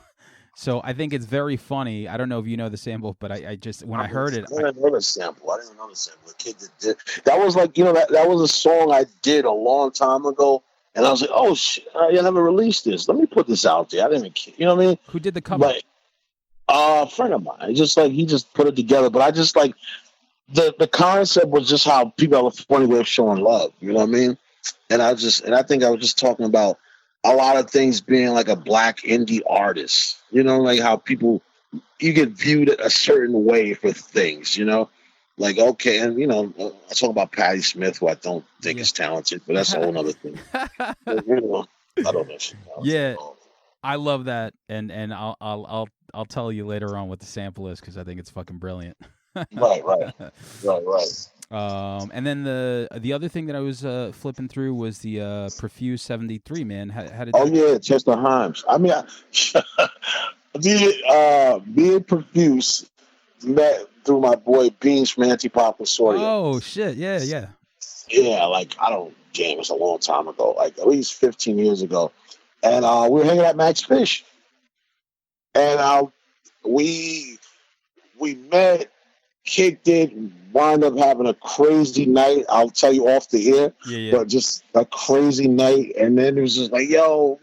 so I think it's very funny. I don't know if you know the sample, but I just when I heard it, I didn't know the sample. The kid that did that was like, that was a song I did a long time ago, and I was like, oh shit, I never released this. Let me put this out there. I didn't even, you know what I mean? Who did the cover? Like a friend of mine. Just like he just put it together, but I just like the concept was just how people have a funny way of showing love. You know what I mean? And I think I was just talking about a lot of things being like a black indie artist. You know, like how you get viewed a certain way for things. You know, like okay, and I talk about Patti Smith, who I don't think is talented, but that's a whole other thing. But, I don't know. Yeah, I love that, and I'll tell you later on what the sample is because I think it's fucking brilliant. Right. And then the other thing that I was flipping through was the Profuse 73, man. How did yeah, Chester Himes. I mean, me and Profuse met through my boy Beans from Antipop Consortium. Oh shit, yeah. Yeah, like it's a long time ago, like at least 15 years ago, and we were hanging at Max Fish, and we met, kicked it, wound up having a crazy night. I'll tell you off the air, but just a crazy night. And then it was just like, yo,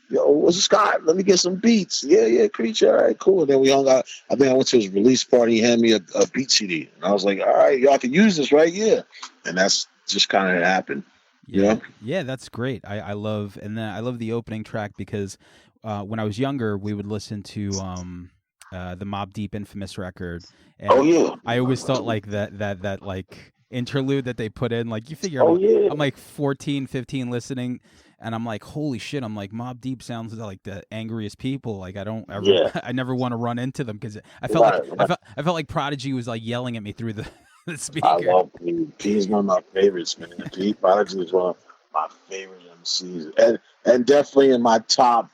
what's Scott? Let me get some beats. Yeah, Creature. All right, cool. And then we hung out. I think I went to his release party. He handed me a beat CD, and I was like, all right, y'all can use this, right? Yeah, and that's just kind of happened. Yeah, that's great. I love the opening track because when I was younger, we would listen to the Mobb Deep Infamous record. And I always thought like that like interlude that they put in, like you figure I'm like 14, 15 listening, and I'm like, holy shit, I'm like, Mobb Deep sounds like the angriest people. Like I never want to run into them because I felt like Prodigy was like yelling at me through the speaker. I love P. P's one of my favorites, man. Prodigy is one of my favorite MCs, and definitely in my top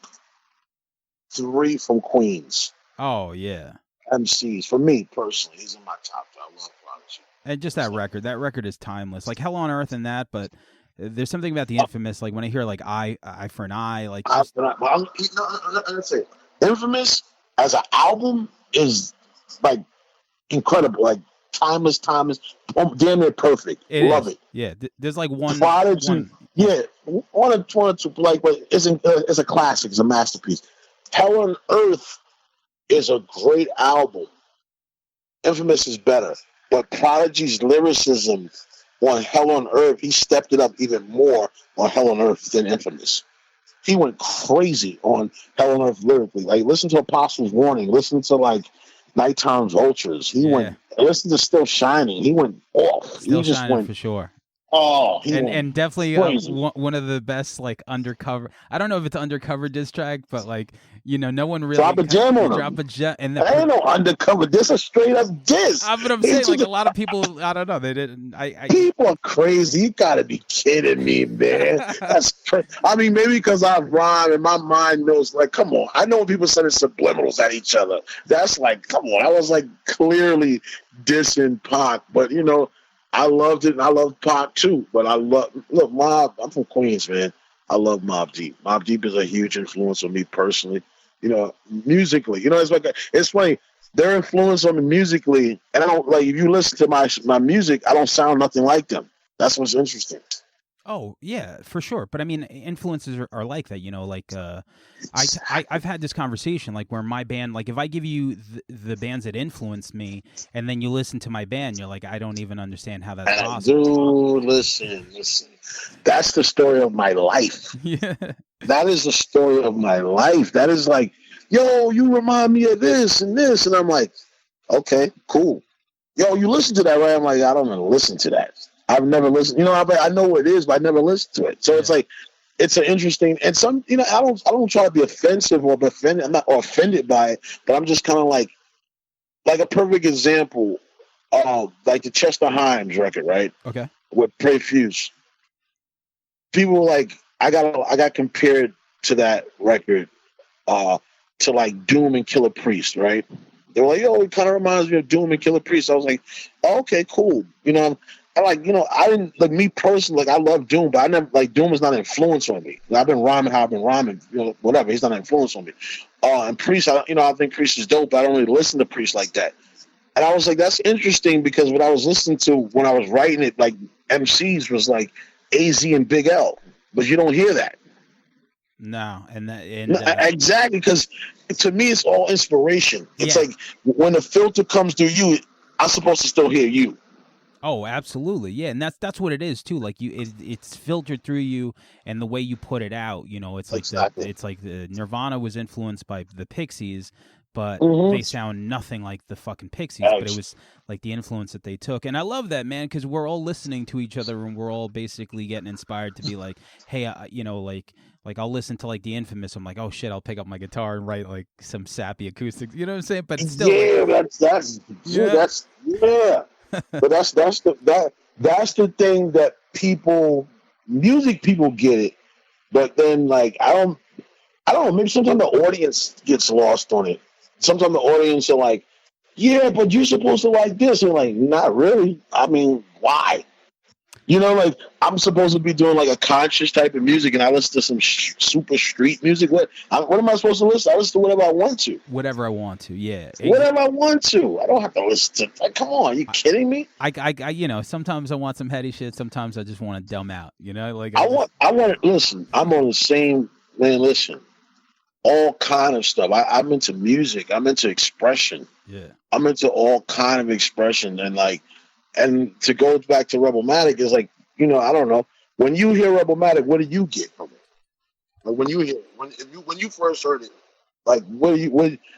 3 from Queens. Oh yeah. MCs for me personally, he's in my top 5. I love Prodigy. And just that record is timeless. Like Hell on Earth and that, but there's something about the Infamous. Like when I hear like Eye for an Eye, like I'm say Infamous as an album is like incredible, like timeless, damn near perfect. Love it. Yeah, there's like one Prodigy. One or two, like, but it's a classic. It's a masterpiece. Hell on Earth is a great album. Infamous is better, but Prodigy's lyricism on Hell on Earth, he stepped it up even more on Hell on Earth than Infamous. He went crazy on Hell on Earth lyrically. Like, listen to Apostle's Warning, listen to like Nighttime Vultures. Listen to Still Shining. He went off. Still Shining for sure. Oh, and definitely one of the best like undercover. I don't know if it's undercover diss track, but like no one really drop a gem on him. Drop a gem, and that ain't no undercover. This a straight up diss. But I'm saying like a lot of people. I don't know. They didn't. People are crazy. You gotta be kidding me, man. That's crazy. I mean, maybe because I rhyme and my mind knows. Like, come on. I know when people sending subliminals at each other. That's like, come on. I was like clearly dissing Pac, but I loved it, and I love Pac too. But Mobb. I'm from Queens, man. I love Mobb Deep. Mobb Deep is a huge influence on me personally. Musically. It's funny. Their influence on me musically, and I don't like. If you listen to my music, I don't sound nothing like them. That's what's interesting. Oh yeah, for sure. But I mean, influences are like that, you know. Like, I've had this conversation, like where my band, like if I give you the bands that influenced me, and then you listen to my band, you're like, I don't even understand how that's possible. Dude, listen. That's the story of my life. Yeah. That is the story of my life. That is like, yo, you remind me of this and this, and I'm like, okay, cool. Yo, you listen to that, right? I'm like, I don't even listen to that. I've never listened. You know, I know what it is, but I never listened to it. So it's like, it's an interesting, and some, you know, I don't try to be offensive or offended. I'm not offended by it, but I'm just kind of like a perfect example of like the Chester Himes record, right? Okay. With Pray Fuse. People were like, I got compared to that record, to like Doom and Killer Priest, right? They were like, yo, it kind of reminds me of Doom and Killer Priest. I was like, oh, okay, cool. You know, I like, you know, I didn't, like, me personally, like, I love Doom, but I never, like, Doom is not an influence on me. I've been rhyming how I've been rhyming, you know, whatever. He's not an influence on me. And Priest, I think Priest is dope, but I don't really listen to Priest like that. And I was like, that's interesting, because what I was listening to when I was writing it, like, MCs was like AZ and Big L, but you don't hear that. No, exactly, because to me it's all inspiration. It's Yeah. like when the filter comes through you, I'm supposed to still hear you. Oh, absolutely, yeah, and that's what it is too. Like it's filtered through you, and the way you put it out. You know, it's like Exactly. it's like the Nirvana was influenced by the Pixies, but Mhm. they sound nothing like the fucking Pixies. But it was like the influence that they took, and I love that, man, because we're all listening to each other, and we're all basically getting inspired to be like, hey, you know, like I'll listen to like the Infamous. I'm like, oh shit, I'll pick up my guitar and write like some sappy acoustics. You know what I'm saying? But still, Yeah, like, that's yeah. yeah. But that's the thing that music people get it, but then like I don't know, maybe sometimes the audience gets lost on it. Sometimes the audience are like, yeah, but you're supposed to like this, and like, not really. I mean, why? You know, like, I'm supposed to be doing like a conscious type of music, and I listen to some super street music. What am I supposed to listen? I listen to whatever I want to. Whatever I want to, yeah. Whatever I want to. I don't have to listen to. Like, come on, are you kidding me? I you know, sometimes I want some heady shit. Sometimes I just want to dumb out. You know, like I want to listen. I'm on the same man. Listen, all kind of stuff. I'm into music. I'm into expression. Yeah. I'm into all kind of expression, and like. And to go back to Rebelmatic is like, you know, I don't know. When you hear Rebelmatic, what do you get from it? Like when you hear when you first heard it, like what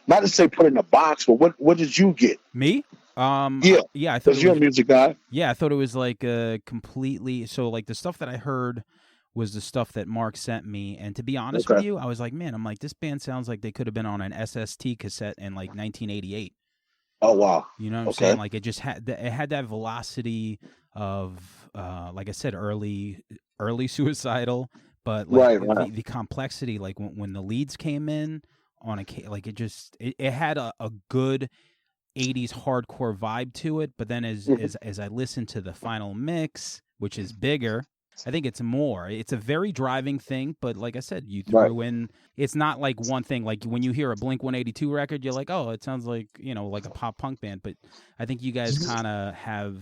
not to say put it in a box, but what did you get? Me? Yeah, I thought you're a music guy. Yeah, I thought it was like completely. So like the stuff that I heard was the stuff that Mark sent me, and to be honest with you, I was like, man, I'm like, this band sounds like they could have been on an SST cassette in like 1988. Oh wow! You know what I'm saying? Like it just had that velocity of, like I said, early Suicidal, but like the complexity, like when the leads came in on like it had a good 80s hardcore vibe to it. But then as I listened to the final mix, which is bigger, I think it's more. It's a very driving thing, but like I said, you threw in. It's not like one thing. Like when you hear a Blink 182 record, you're like, oh, it sounds like, you know, like a pop punk band. But I think you guys kind of have.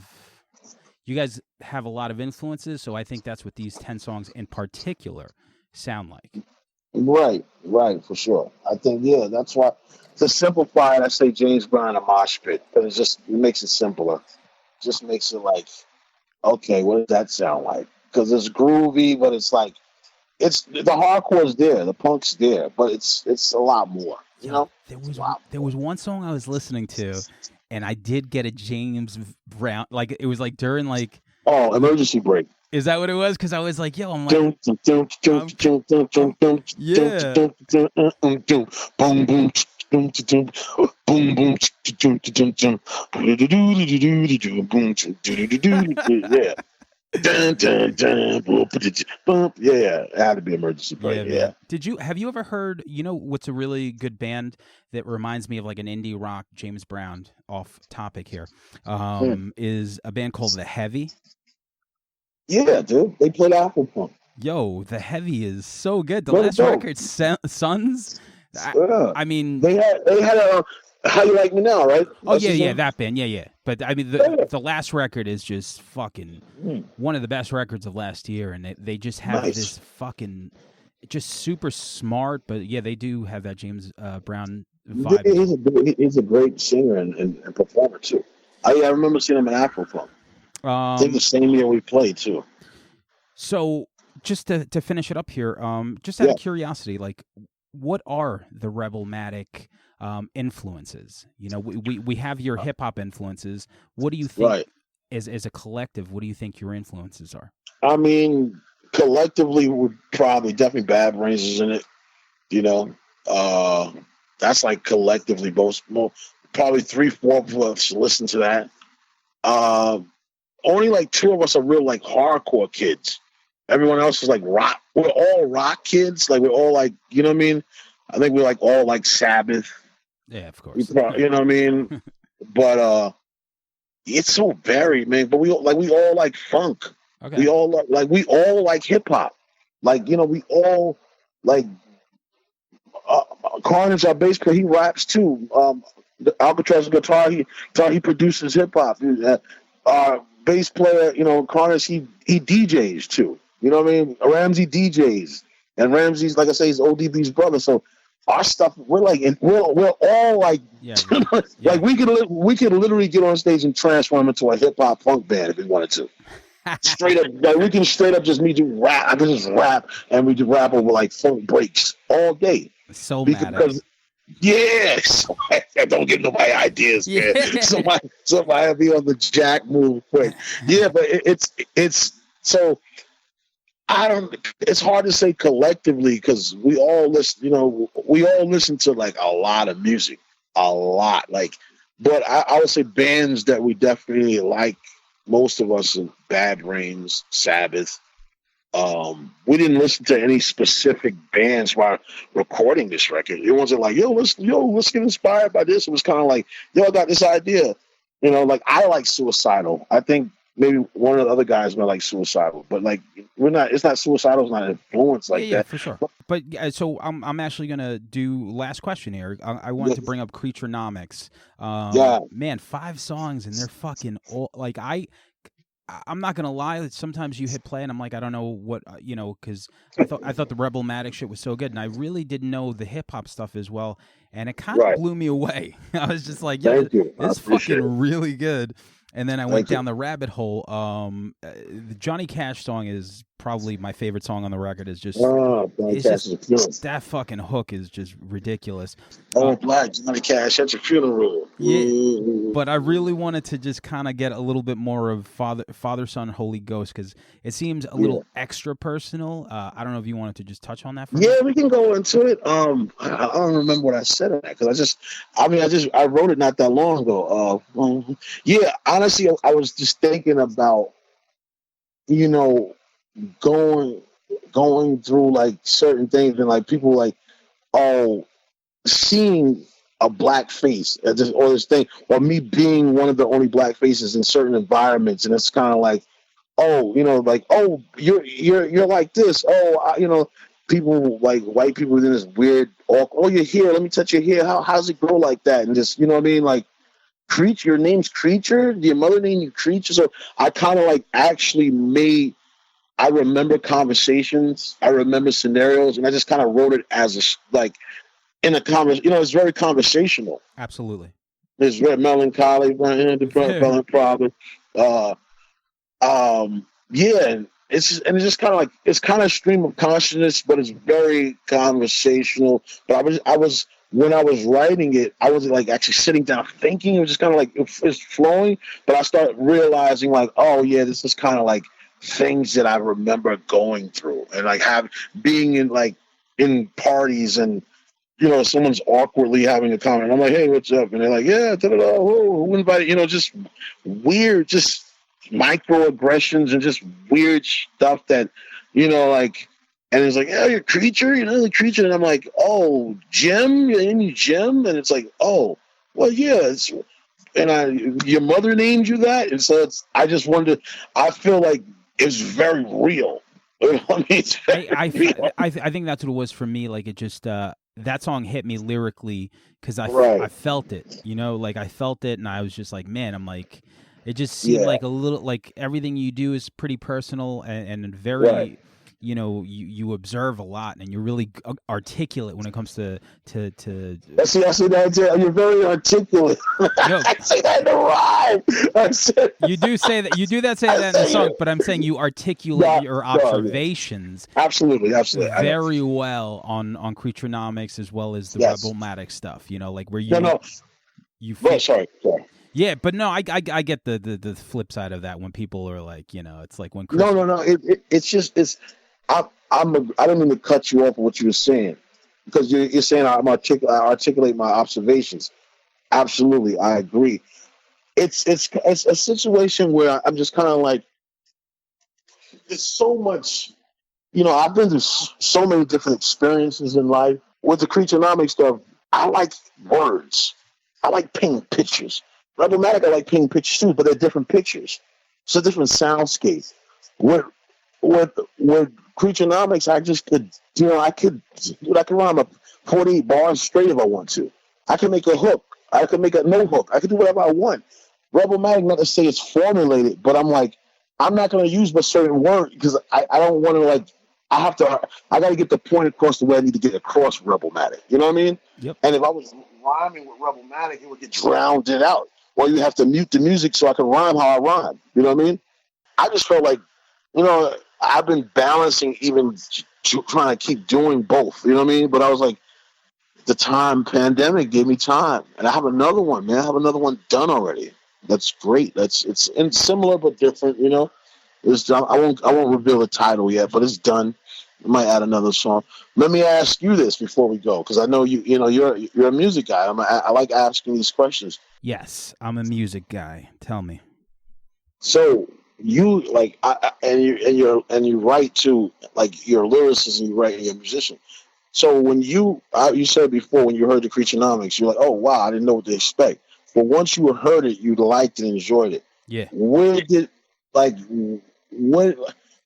You guys have a lot of influences, so I think that's what these 10 songs in particular sound like. Right, for sure. I think that's why to simplify it, I say James Brown and Mosh Pit, but it makes it simpler. Just makes it like, okay, what does that sound like? Because it's groovy, but it's like the hardcore's there, the punk's there, but it's a lot more. You know, there was one song I was listening to, and I did get a James Brown, like it was like during like Emergency Break. Is that what it was? Because I was like, yo, I'm like, yeah. Boom boom. Boom boom. Yeah. Dun, dun, dun, boom, boom. Yeah, it had to be Emergency Break. Yeah. Have you ever heard, you know what's a really good band that reminds me of like an indie rock James Brown, off topic here, is a band called The Heavy? Yeah, dude. They played Apple Punk. Yo, The Heavy is so good. The last record, Sons. I mean, they had How You Like Me Now, right? Oh That's yeah, his yeah, name? that band, yeah. But I mean, Yeah. the last record is just fucking Mm, one of the best records of last year, and they just have nice. this fucking just super smart. But yeah, they do have that James Brown Yeah, vibe as well. he's a great singer and performer too. I remember seeing him in Afrofunk. I think the Um, same year we played too. so just to finish it up here, just out Yeah, of curiosity, like, what are the Rebelmatic influences? You know, we have your hip hop influences. What do you think, right. as a collective, what do you think your influences are? I mean, collectively, would probably definitely Bad Brains is in it. You know, uh, that's like collectively probably 3/4 of us listen to that. Uh, Only like two of us are real like hardcore kids. Everyone else is like rock. We're all rock kids. Like we're all like, you know what I mean? I think we're like all like Sabbath. Yeah, of course. You know what I mean? But it's so varied, man. But we all like funk. Okay. We all like hip hop. Like, you know, we all like Carnage, our bass player, he raps too. The Alcatraz he produces hip hop. Our bass player, you know, Carnage, he DJs too. You know what I mean? Ramsey DJs, and Ramsey's, like I say, he's ODB's brother. So our stuff, we're all like, Yeah, like yeah. we could literally get on stage and transform into a hip hop funk band if we wanted to. Straight up, like we can straight up just rap. I can just rap, and we just rap over like funk breaks all day. Soulmatic. Yes, don't give nobody ideas, man. Yeah. Somebody be on the jack move quick. Yeah, but it's so I don't. It's hard to say collectively because we all listen. You know, we all listen to like a lot of music, a lot. Like, but I would say bands that we definitely like. Most of us are Bad Brains, Sabbath. We didn't listen to any specific bands while recording this record. It wasn't like, let's get inspired by this. It was kind of like, I got this idea. You know, like I like Suicidal. I think maybe one of the other guys might like Suicidal, but like it's not Suicidal's not influenced like Yeah, that. for sure. But so I'm actually gonna do last question here. I wanted to bring up Creaturenomics. Yeah. Man, 5 songs and they're fucking all, like I'm not gonna lie. Sometimes you hit play and I'm like, I don't know what because I thought the Rebelmatic shit was so good, and I really didn't know the hip hop stuff as well, and it kind of blew me away. I was just like, yeah, Thank you. this is fucking really good. And then I went down the rabbit hole. The Johnny Cash song is probably my favorite song on the record. Is just that fucking hook is just ridiculous. Black Johnny Cash at your funeral. Yeah, but I really wanted to just kind of get a little bit more of Father, Son, Holy Ghost, because it seems a little extra personal. I don't know if you wanted to just touch on that for me. We can go into it. I don't remember what I said on that because I wrote it not that long ago. Honestly, I was just thinking about, you know, going through like certain things and like people like, seeing a black face or this thing, or me being one of the only black faces in certain environments, and it's kind of like, you're like this. People like white people in this weird, your hair. Let me touch your hair. How's it grow like that? And just, you know what I mean, like. Creature, your name's Creature. Your mother named you Creature. So I kind of like actually I remember conversations. I remember scenarios, and I just kind of wrote it as in a conversation. You know, it's very conversational. Absolutely. It's very melancholy, different problem. And it's just kind of like it's kind of stream of consciousness, but it's very conversational. But I was when I was writing it, I wasn't like actually sitting down thinking. It was just kind of like it's flowing. But I started realizing like, this is kind of like things that I remember going through, and like being in parties, and you know, someone's awkwardly having a comment. I'm like, hey, what's up? And they're like, yeah, who invited? You know, just weird, just microaggressions and just weird stuff that, you know, like. And it's like, you're a Creature, you know, the Creature. And I'm like, Jim, you're in Jim? And it's like, well, yeah. Your mother named you that? And so I feel like it's very real. I mean, it's very real. I think that's what it was for me. Like, it just, that song hit me lyrically because Right. I felt it, you know, like I felt it, and I was just like, man, I'm like, it just seemed like a little, like everything you do is pretty personal and very, Right. you know, you observe a lot, and you're really articulate when it comes to. I see that. You're very articulate. No, I say that in the rhyme. I said, you do say that. You do say that in the song, but I'm saying you articulate your observations absolutely. very well on Creaturenomics as well as the Rebelmatic stuff. You know, like where you you feel, sorry. Yeah, but no, I get the flip side of that when people are like, you know, it's like when No. I don't mean to cut you off of what you were saying, because you're saying I articulate my observations. Absolutely, I agree. It's a situation where I'm just kind of like, there's so much, you know, I've been through so many different experiences in life. With the Creaturenomics stuff, I like words. I like painting pictures. Rebelmatic, I like painting pictures too, but they're different pictures. It's a different soundscape. With Creaturenomics, I just could, you know, I could rhyme up 48 bars straight if I want to. I can make a hook. I can make a no hook. I can do whatever I want. Rebelmatic, not to say it's formulated, but I'm like, I'm not going to use a certain word because I don't want to, like, I got to get the point across the way I need to get across Rebelmatic. You know what I mean? Yep. And if I was rhyming with Rebelmatic, it would get drowned out. Or you have to mute the music so I can rhyme how I rhyme. You know what I mean? I just felt like, you know, I've been balancing, even trying to keep doing both. You know what I mean? But I was like, the pandemic gave me time, and I have another one, man. I have another one done already. That's great. It's similar but different. You know, it's done. I won't reveal the title yet, but it's done. I might add another song. Let me ask you this before we go, because I know you're a music guy. I like asking these questions. Yes, I'm a music guy. Tell me. So you like, you write too, like you're a lyricist and you write and you're a musician. So when you said before, when you heard the Creaturenomics, you're like, oh wow, I didn't know what to expect. But once you heard it, you liked it and enjoyed it. Yeah. Where did, like, when,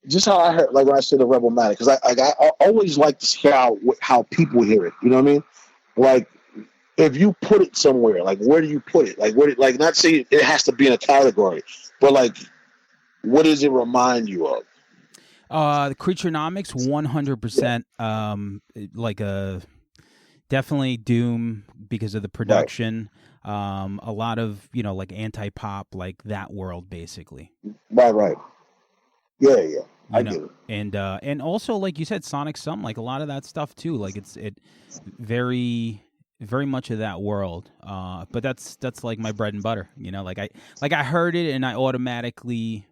just how I heard, like when I said the Rebelmatic, because I always like to see how people hear it. You know what I mean? Like, if you put it somewhere, like, where do you put it? Like, like, not saying it has to be in a category, but like, what does it remind you of? The Creaturenomics, 100%. Like a definitely Doom because of the production. Right. A lot of, you know, like anti-pop, like that world, basically. Right. Yeah. I get it. And also, like you said, Sonic Sum, like a lot of that stuff too. Like it very, very much of that world. But that's like my bread and butter. You know, like I heard it and I automatically,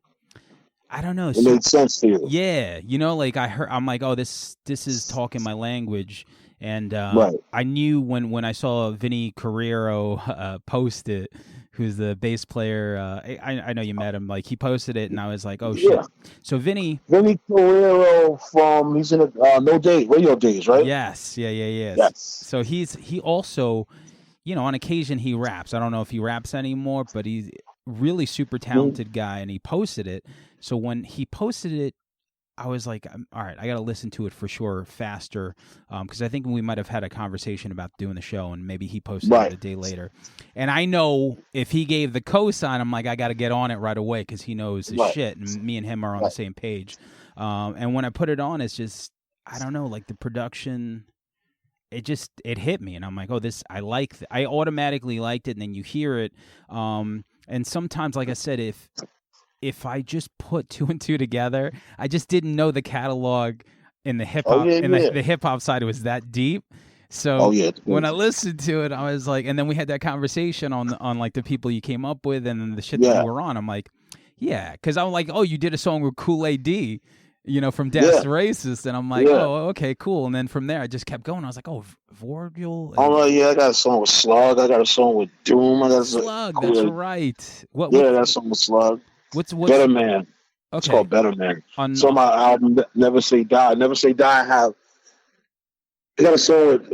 I don't know. It made sense to you. Yeah, you know, like I'm like, oh, this is talking my language. And right. I knew when I saw Vinny Carrero post it, who's the bass player. I know you met him. Like he posted it, and I was like, oh shit. So Vinny Carrero he's in a No Days, Radio Days, right? Yes, yeah. Yes. So he also, you know, on occasion he raps. I don't know if he raps anymore, but he's really super talented guy, and he posted it. So when he posted it, I was like, all right, I got to listen to it for sure faster, because I think we might have had a conversation about doing the show, and maybe he posted it a day later. And I know if he gave the cosign, I'm like, I got to get on it right away because he knows his shit, and me and him are on the same page. And when I put it on, it's just, I don't know, like the production, it hit me, and I'm like, oh, I automatically liked it, and then you hear it. And sometimes, like I said, if I just put two and two together, I just didn't know the catalog in the hip hop the hip hop side was that deep. So when I listened to it, I was like, and then we had that conversation on like the people you came up with and the shit that you were on. I'm like, yeah, because I'm like, oh, you did a song with Kool-A.D., you know, from Das the Racist, and I'm like, oh, okay, cool. And then from there, I just kept going. I was like, oh, Vorgil. I got a song with Slug. I got a song with Doom. I got Slug. That's right. I got a song with Slug. What's Better Man? Okay. It's called Better Man. So my album Never Say Die. I got a song with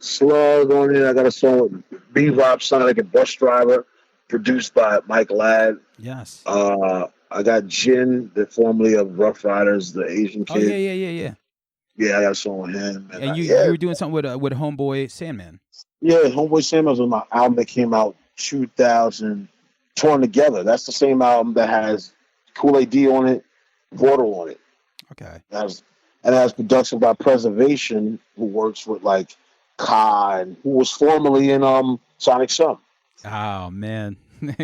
Slug on it. I got a song with Bebop Sonic and Bus Driver, produced by Mike Ladd. Yes. I got Jin, the formerly of Rough Riders, the Asian kid. Oh yeah. Yeah, I got a song with him. And you were doing something with Homeboy Sandman. Yeah, Homeboy Sam was on my album that came out 2000, Torn Together. That's the same album that has Kool-Aid D on it, Vortal on it. Okay. And it has production by Preservation, who works with like Ka, and who was formerly in Sonic Sun. Oh man,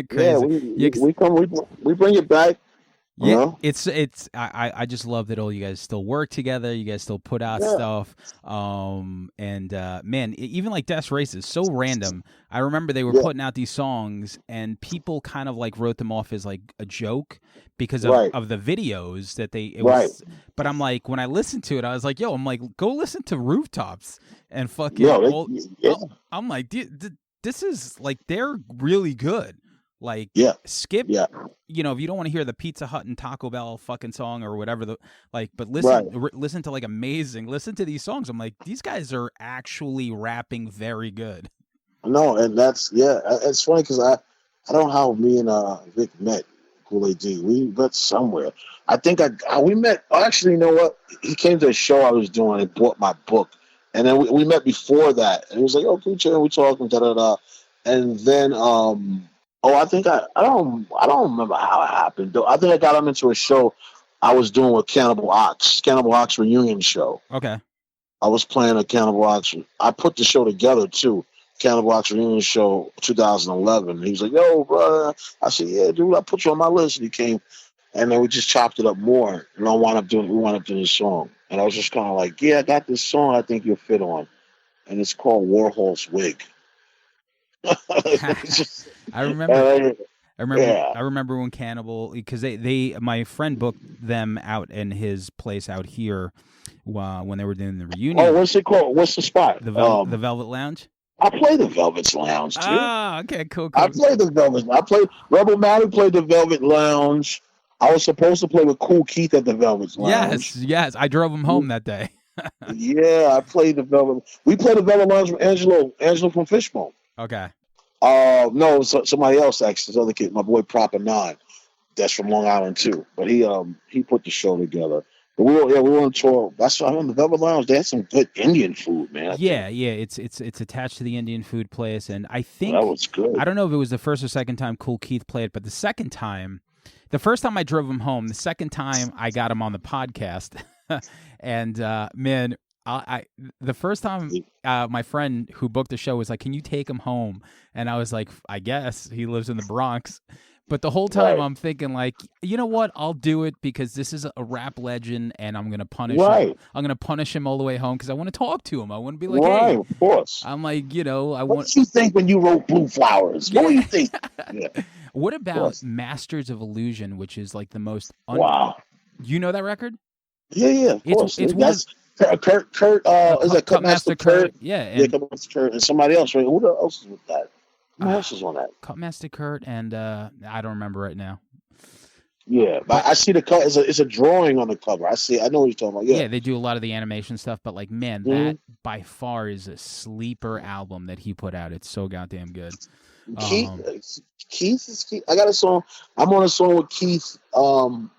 crazy. Yeah, we bring it back. Yeah, it's I just love that all you guys still work together. You guys still put out stuff. And man, even like Death Race is so random. I remember they were putting out these songs, and people kind of like wrote them off as like a joke because of the videos that it was. But I'm like, when I listened to it, I was like, yo, I'm like, go listen to Rooftops and fucking. I'm like, this is like they're really good. Like skip, you know, if you don't want to hear the Pizza Hut and Taco Bell fucking song or whatever, but listen to like Amazing. Listen to these songs. I'm like, these guys are actually rapping very good. No, and that's it's funny because I don't know how me and Vic met. Kool-Aid D. We met somewhere. I think we met. Actually, you know what? He came to a show I was doing and bought my book, and then we met before that. And he was like, "Oh, Creature," and we talking, and then I think I don't remember how it happened though. I think I got him into a show I was doing with Cannibal Ox reunion show. Okay. I was playing a Cannibal Ox. I put the show together too. Cannibal Ox reunion show 2011. He was like, "Yo, brother." I said, "Yeah, dude, I put you on my list." And he came, and then we just chopped it up more. And we wound up doing this song. And I was just kind of like, "Yeah, I got this song I think you'll fit on." And it's called Warhol's Wig. I remember when Cannibal, because they my friend booked them out in his place out here when they were doing the reunion. Oh, what's it called? What's the spot? The Velvet Lounge. I play the Velvet's Lounge too. Ah, okay, cool. I played the Velvet. I played Rebelmatic. Played the Velvet Lounge. I was supposed to play with Cool Keith at the Velvet's Lounge. Yes. I drove him home that day. Yeah, I played the Velvet. We played the Velvet Lounge with Angelo from Fishbone. Okay. No, somebody else actually. This other kid, my boy Proper 9, that's from Long Island too. But he put the show together. But we were on tour. That's why on the Velvet Lounge. They had some good Indian food, man. Yeah. It's attached to the Indian food place, and I think that was good. I don't know if it was the first or second time Cool Keith played, but the first time I drove him home. The second time I got him on the podcast, and man. The first time my friend who booked the show was like, "Can you take him home?" And I was like, "I guess." He lives in the Bronx. But the whole time I'm thinking like, you know what? I'll do it because this is a rap legend, and I'm gonna punish him. I'm gonna punish him all the way home because I want to talk to him. I want to be like, "Hey," of course. I'm like, you know, What did you think when you wrote Blue Flowers? What do you think? What about Masters of Illusion, which is like the most wow? You know that record? Yeah, of course. That's Kurt. Is it Cutmaster Kurt? Yeah, Cutmaster Kurt and somebody else. Right? Who else is with that? Who else is on that? Cutmaster Kurt and I don't remember right now. Yeah, but I see the cover. It's a drawing on the cover. I know what you're talking about. Yeah, they do a lot of the animation stuff, but like, man, that by far is a sleeper album that he put out. It's so goddamn good. Keith is Keith. I got a song. I'm on a song with Keith. I don't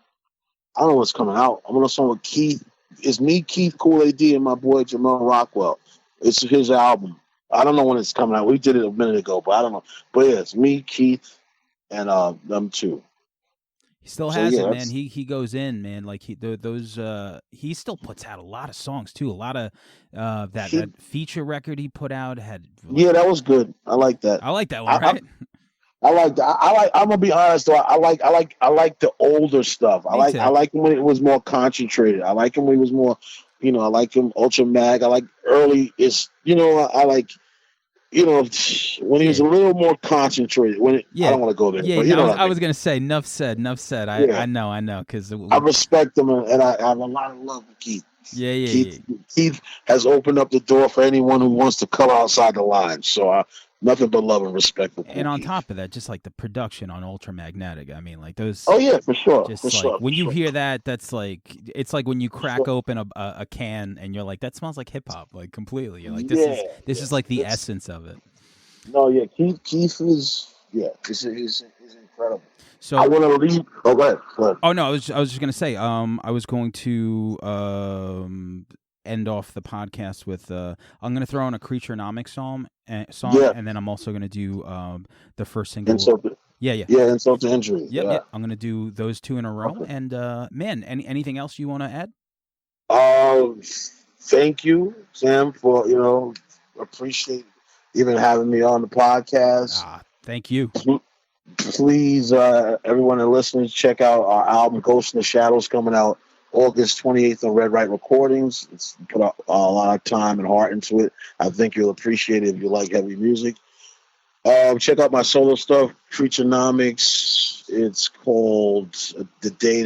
know what's coming out. I'm on a song with Keith. It's me, Keith, Kool-Aid D, and my boy Jamel Rockwell. It's his album. I don't know when it's coming out. We did it a minute ago, but I don't know. But yeah, it's me, Keith, and them two. He still has it, man. He goes in, man. Like he still puts out a lot of songs too. A lot of that feature record he put out had. Yeah, that was good. I like that. I like that one. Right? I like that. I'm gonna be honest though. I like the older stuff. I like him when it was more concentrated. I like him when he was more, I like him Ultra Mag. I like early I like. When he was a little more concentrated. I don't want to go there. Yeah, but I was going to say, enough said. I know, because I respect him, and I have a lot of love for Keith. Yeah. Keith has opened up the door for anyone who wants to color outside the lines. So nothing but love and respect for And on Keith. top of that, just like the production on Ultramagnetic. I mean, like those. Oh yeah, for sure. When you hear that, that's like it's like when you crack open a can and you're like, that smells like hip hop, like completely. You're like, this is like the essence of it. No, yeah, Keith is is incredible. So I want to leave. Oh, go ahead. Oh no, I was just gonna say, I was going to end off the podcast with I'm gonna throw in a Creaturenomics song, Yeah. and then I'm also gonna do the first single. Insult to, Yeah. insult to injury. Yep, Yeah. yep. I'm gonna do those 2 in a row. Okay. And man, anything else you want to add? Thank you, Sam, for appreciate even having me on the podcast. Thank you. Please, everyone that listens, check out our album Ghost in the Shadows, coming out August 28th on Red Right Recordings. It's put a lot of time and heart into it. I think you'll appreciate it if you like heavy music. Check out my solo stuff, Creaturenomics. It's called The Day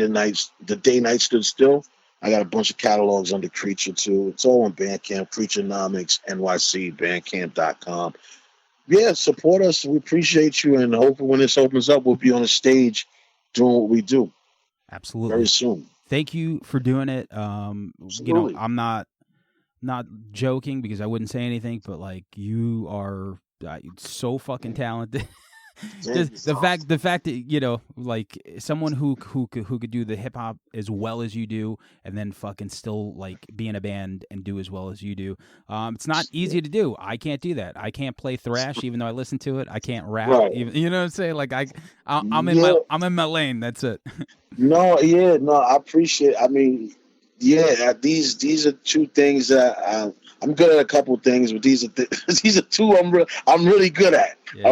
Night Stood Still. I got a bunch of catalogs under Creature too. It's all on Bandcamp, Creaturenomics, NYC, Bandcamp.com. Yeah, support us. We appreciate you, and hopefully when this opens up, we'll be on the stage doing what we do. Absolutely. Very soon. Thank you for doing it. I'm not joking because I wouldn't say anything, but like, you are so fucking talented. Just the fact that like, someone who could do the hip hop as well as you do, and then fucking still like be in a band and do as well as you do. It's not easy to do. I can't do that. I can't play thrash even though I listen to it. I can't rap. Right. Even, you know what I'm saying? Like I'm in my lane. That's it. No, I appreciate. I mean, these are 2 things that I'm good at. A couple of things, but these are 2 I'm really good at. Yeah.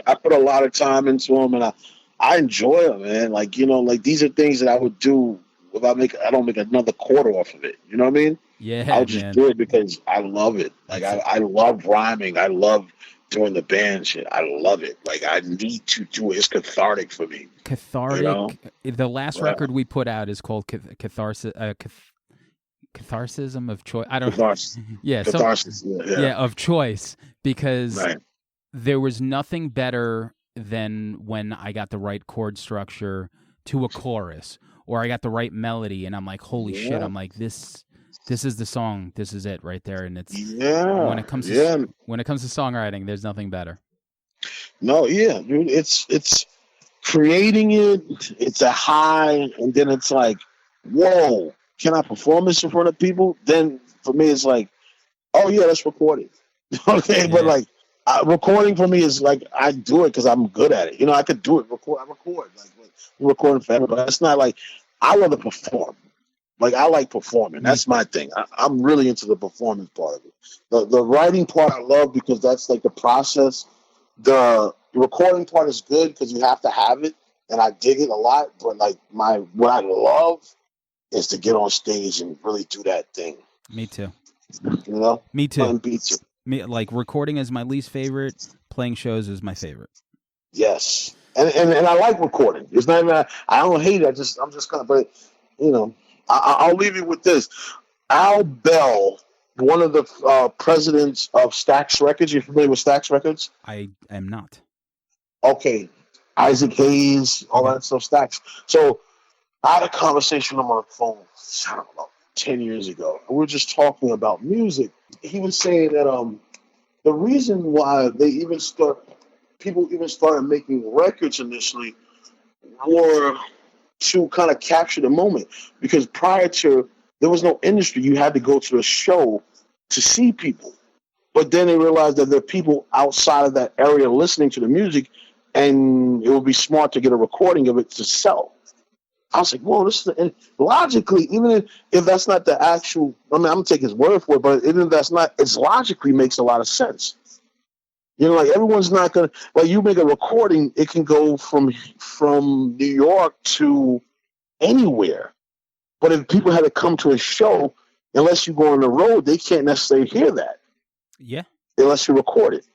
I put a lot of time into them, and I enjoy them, man. Like, like these are things that I would do if I don't make another quarter off of it. You know what I mean? Yeah, I'll just do it because I love it. Like I love rhyming. I love doing the band shit. I love it. Like, I need to do it. It's cathartic for me. Cathartic. The last record we put out is called Catharsis. Catharsism of choice. I don't know. Yeah, Catharsis. Of choice, because Right. there was nothing better than when I got the right chord structure to a chorus, or I got the right melody, and I'm like, holy shit! I'm like, this is the song. This is it right there. And it's when it comes to songwriting, there's nothing better. No, dude, it's creating it. It's a high, and then it's like, whoa, can I perform this in front of people? Then for me, it's like, oh yeah, let's record it. Okay, but like, recording for me is like, I do it because I'm good at it. I could do it. I record like I'm recording forever, but it's not like I want to perform. Like, I like performing. That's my thing. I'm really into the performance part of it. The writing part I love because that's like the process. The recording part is good because you have to have it, and I dig it a lot. But like, what I love is to get on stage and really do that thing. Me too. Me too. Me, like, recording is my least favorite. Playing shows is my favorite. Yes, and I like recording. It's not even I don't hate it. I'm just gonna. But I'll leave you with this. Al Bell, one of the presidents of Stax Records. You familiar with Stax Records? I am not. Okay, Isaac Hayes, all that stuff. Stax. So I had a conversation with him on the phone, I don't know, 10 years ago. And we were just talking about music. He was saying that the reason why people even started making records initially were to kind of capture the moment. Because prior to, there was no industry. You had to go to a show to see people. But then they realized that there are people outside of that area listening to the music, and it would be smart to get a recording of it to sell. I was like, whoa, and logically, even if that's not the actual, I'm going to take his word for it, but even if that's not, it's logically makes a lot of sense. Like, everyone's not going to, like, you make a recording, it can go from New York to anywhere. But if people had to come to a show, unless you go on the road, they can't necessarily hear that. Yeah. Unless you record it.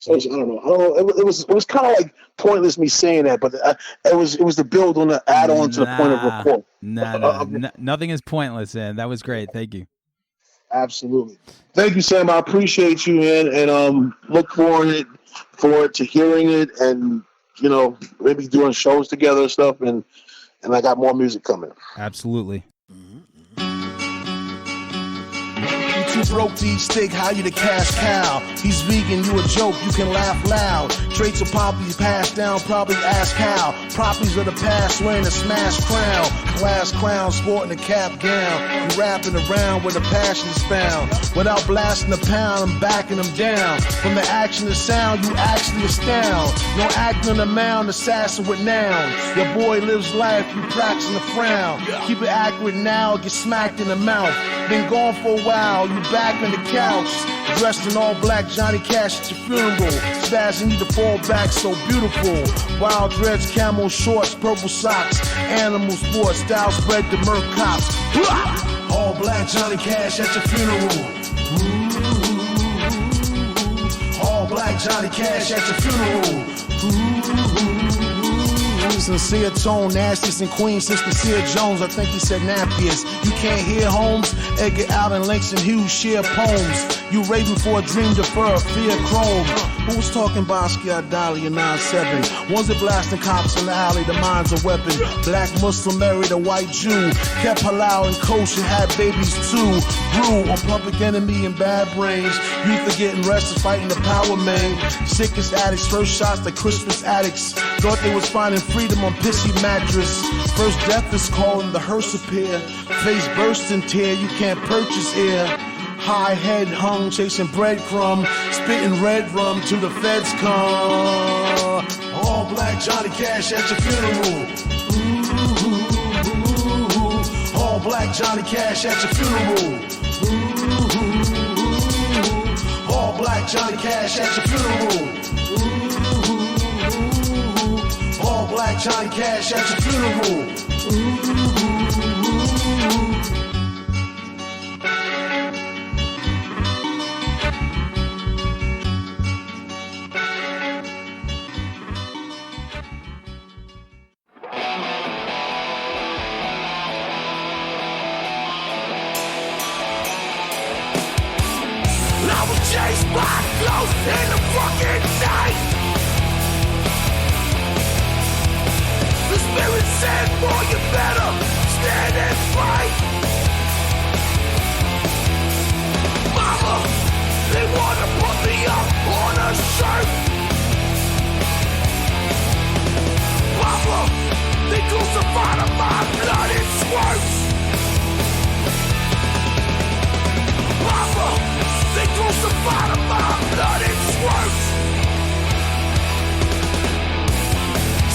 So I don't know. It was kind of like pointless me saying that, but it was the build on the add on to the point of record. Nothing is pointless, man. That was great. Thank you. Absolutely. Thank you, Sam. I appreciate you, man, and look forward to hearing it, and maybe doing shows together and stuff, and I got more music coming. Absolutely. Too broke to eat steak, how you the cash cow? He's vegan, you a joke, you can laugh loud. Traits of poppies passed down, probably ask how. Properties of the past wearing a smash crown. Glass crown, sporting a cap gown. You rapping around where the passion is found. Without blasting a pound, I'm backing them down. From the action to sound, you actually astound. No acting on the mound, assassin with nouns. Your boy lives life, you practicing the frown. Keep it accurate now, get smacked in the mouth. Been gone for a while, you back on the couch. Dressed in all black, Johnny Cash at your funeral. Spaz, you need to fall back, so beautiful. Wild dreads, camo shorts, purple socks. Animal sports, style spread to Merc cops. All black, Johnny Cash at your funeral. All black, Johnny Cash at your funeral. Sincere tone, nastiest in Queens since Sincere Jones. I think he said nappiest. You can't hear Holmes, Edgar Allan, Langston Hughes share poems. You raving for a dream, defer, fear chrome. Who was talking Basquiat, Dali, and 9-7? One's it blasting cops in the alley, the mind's a weapon. Black Muslim married a white Jew. Kept halal and kosher, had babies too. Grew on Public Enemy and Bad Brains. Youth are getting restless, fighting the power man. Sickest addicts, first shots to Christmas addicts. Thought they was finding freedom on pissy mattress. First death is calling, the hearse appear. Face burst in tear, you can't purchase air. High head hung, chasing breadcrumb, spitting red rum till the feds come. All black Johnny Cash at your funeral. All black Johnny Cash at your funeral. All black Johnny Cash at your funeral. All black Johnny Cash at your funeral. I was chased by ghosts in the fucking night. The spirit said, boy, you better stand and fight. Mama, they wanna put me up on a shirt. Papa, they crucified on my blood and squirts. Papa, they crucified on my blood and squirts.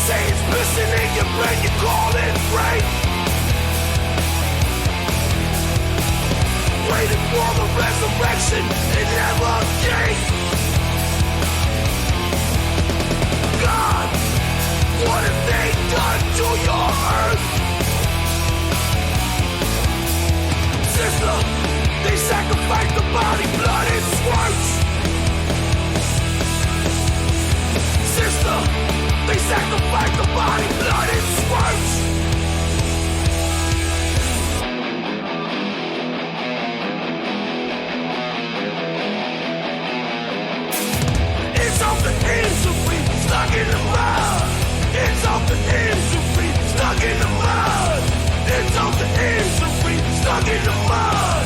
Say it's missing in your brain, you call it rape. Waiting for the resurrection, it never came. God, what have they done to your earth? Sister, they sacrifice the body, blood, and squirts. Sister, they sacrifice the body, blood, and squirts. It's off the injury, stuck in the mud. It's off the injury, stuck in the mud. It's off the injury, stuck in the mud.